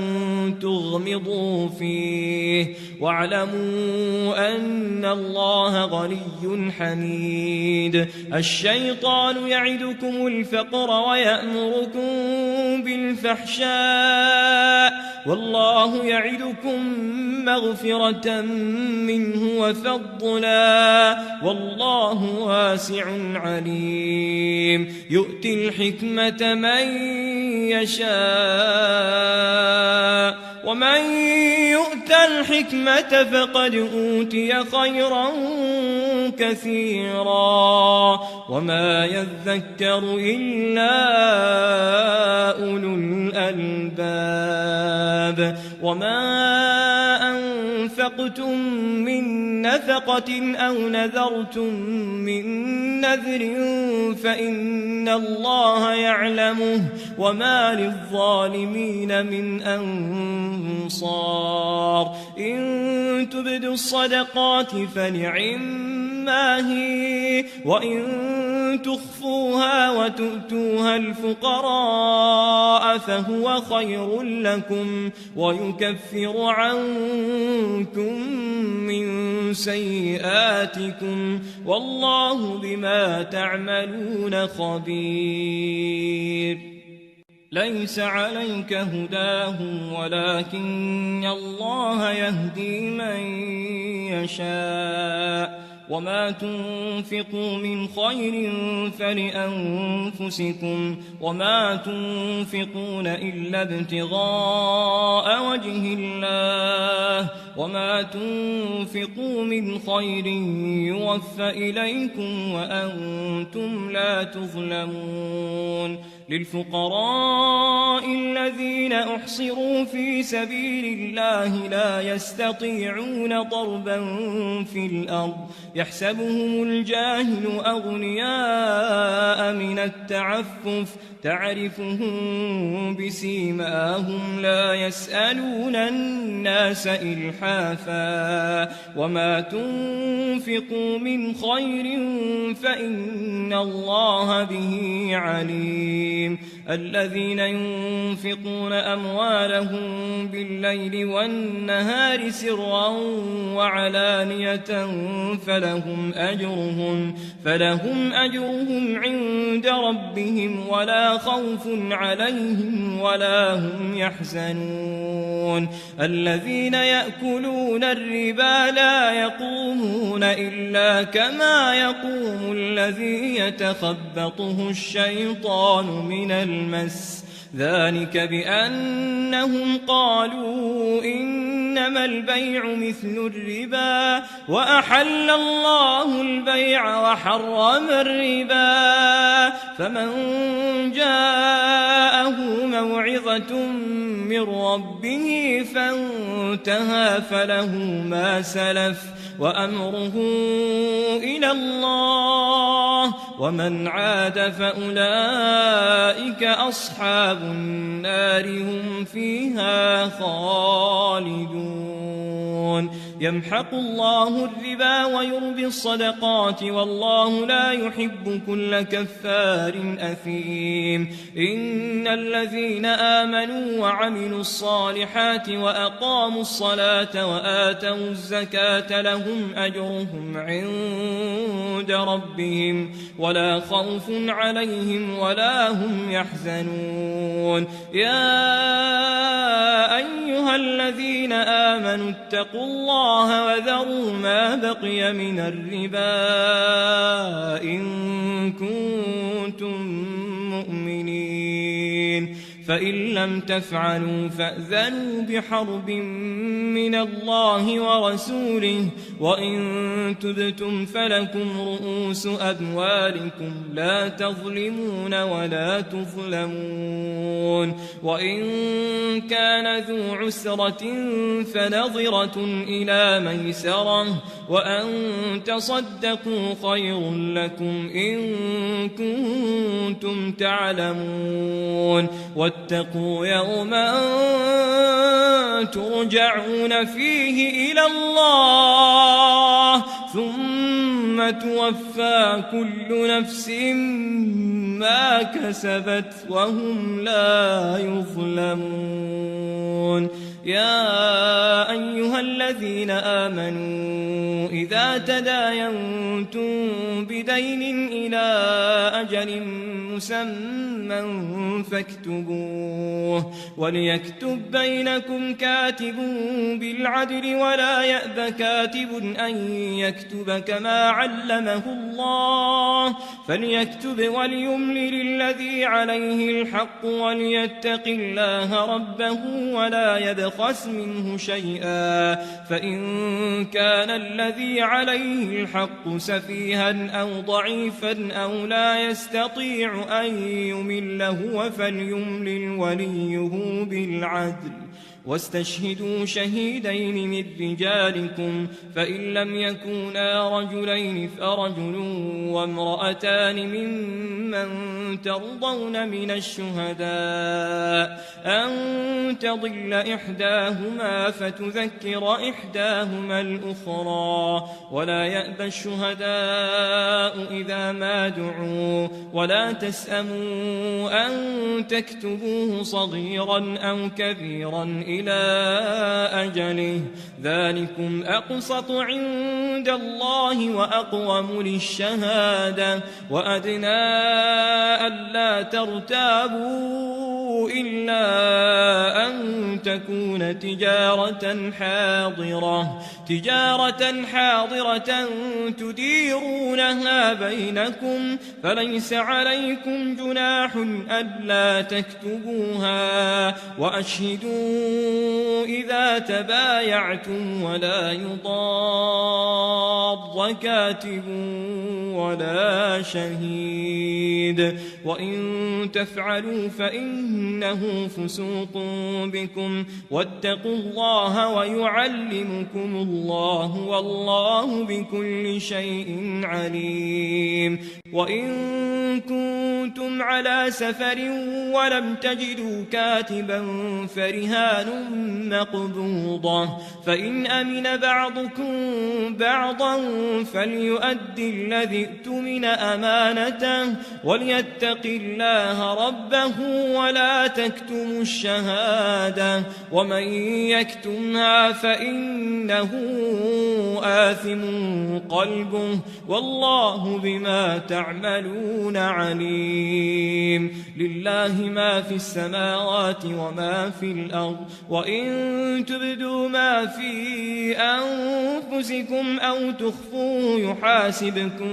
تغمضوا فيه واعلموا أن الله غني حميد. الشيطان يعدكم الفقر ويأمركم بالفحشاء والله يعدكم مغفرة منه وفضلا والله واسع عليم. يؤتي الحكمة من يشاء ومن يؤت الحكمة فقد أوتي خيرا كثيرا وما يذكر إلا أولو الألباب. وما أنفقتم من نفقة أو نذرتم من نذر فإن الله يعلمه وما للظالمين من أنصار. إن تبدوا الصدقات فنعما هي وإن تخفوها وتؤتوها الفقراء فهو خير لكم ويكفر عنكم من سيئاتكم والله بما تعملون خبير. ليس عليك هداهم ولكن الله يهدي من يشاء وما تنفقوا من خير فلأنفسكم وما تنفقون إلا ابتغاء وجه الله وما تنفقوا من خير يوفى إليكم وأنتم لا تظلمون. للفقراء الذين أحصروا في سبيل الله لا يستطيعون ضربا في الأرض يحسبهم الجاهل أغنياء من التعفف تعرفهم بسيماهم لا يسألون الناس إلحافا وما تنفقوا من خير فإن الله به عليم الذين ينفقون أموالهم بالليل والنهار سرا وعلانية فلهم أجرهم عند ربهم ولا خوف عليهم ولا هم يحزنون الذين يأكلون الربا لا يقومون إلا كما يقوم الذي يتخبطه الشيطان من المس ذلك بأنهم قالوا إنما البيع مثل الربا وأحل الله البيع وحرم الربا فمن جاءه موعظة من ربه فانتهى فله ما سلف وأمره إلى الله ومن عاد فأولئك أصحاب النار هم فيها خالدون يمحق الله الربا ويربي الصدقات والله لا يحب كل كفار أثيم إن الذين آمنوا وعملوا الصالحات وأقاموا الصلاة وآتوا الزكاة لهم أجرهم عند ربهم ولا خوف عليهم ولا هم يحزنون يا أيها الذين آمنوا اتقوا الله وذروا ما بقي من الربا إن كنتم مؤمنين فإن لم تفعلوا فأذنوا بحرب من الله ورسوله وإن تبتم فلكم رؤوس أموالكم لا تظلمون ولا تظلمون وإن كان ذو عسرة فنظرة إلى ميسرة وأن تصدقوا خير لكم إن كنتم تعلمون واتقوا يوما ترجعون فيه إلى الله ثم توفى كل نفس ما كسبت وهم لا يظلمون يا أيها الذين آمنوا إذا تداينتم بدين إلى أجل مسمى فاكتبوه وليكتب بينكم كاتب بالعدل ولا يأب كاتب أن يكتب كما علمه الله فليكتب وليملل الذي عليه الحق وليتق الله ربه ولا يبخس منه شيئا فإن كان الذي عليه الحق سفيها أو ضعيفا أو لا يستطيع أن يمل هو فليملل وليه بالعدل واستشهدوا شهيدين من رجالكم فإن لم يكونا رجلين فرجل وامرأتان ممن ترضون من الشهداء أن تضل إحداهما فتذكر إحداهما الأخرى ولا يأبى الشهداء إذا ما دعوا ولا تسأموا أن تكتبوه صغيرا أو كبيرا إلى أجله ذلكم أقسط عند الله وأقوم للشهادة وأدنى ألا ترتابوا إلا أن تكون تجارة حاضرة تديرونها بينكم فليس عليكم جناح ألا تكتبوها وأشهدوا إذا تبايعتم ولا يضار كاتب ولا شهيد وإن تفعلوا فإنه فسوق بكم واتقوا الله ويعلمكم الله والله بكل شيء عليم وإن كنتم على سفر ولم تجدوا كاتبا فرهان مقبوضة فإن أمن بعضكم بعضا فليؤدي الذي اؤتمن أمانته وليتق الله ربه ولا تكتموا الشهادة ومن يكتمها فإنه آثم قلبه والله بما تعملون عليم لله ما في السماوات وما في الأرض وإن تبدوا ما في أنفسكم أو تخفوه يحاسبكم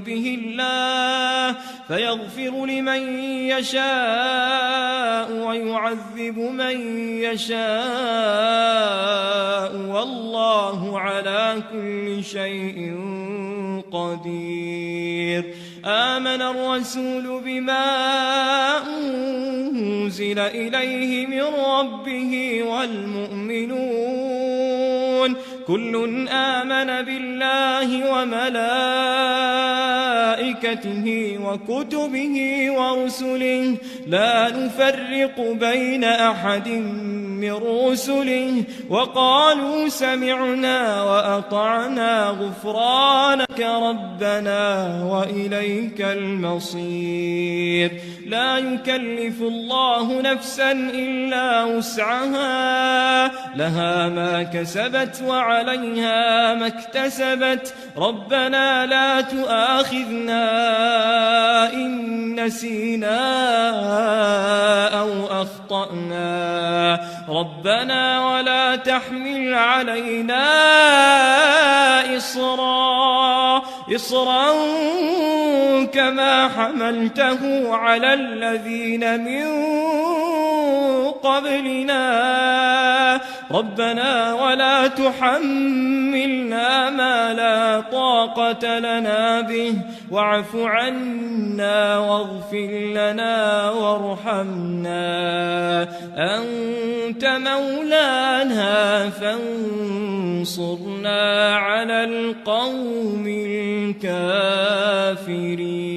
به الله فيغفر لمن يشاء ويعذب من يشاء والله على كل شيء قدير آمن الرسول بما أنزل إليه من ربه والمؤمنون كل آمن بالله وملائكته وكتبه ورسله لا نفرق بين أحد من رسله وقالوا سمعنا وأطعنا غفرانك ربنا وإليك المصير لا يكلف الله نفسا إلا وسعها لها ما كسبت وعليها ما اكتسبت ربنا لا تؤاخذنا إن نسينا أو أخطأنا ربنا ولا تحمل علينا إصرا كما حملته على الذين من قبلنا ربنا ولا تحملنا ما لا طاقة لنا به واعف عنا واغفر لنا وارحمنا أنت مولانا فانصرنا على القوم الكافرين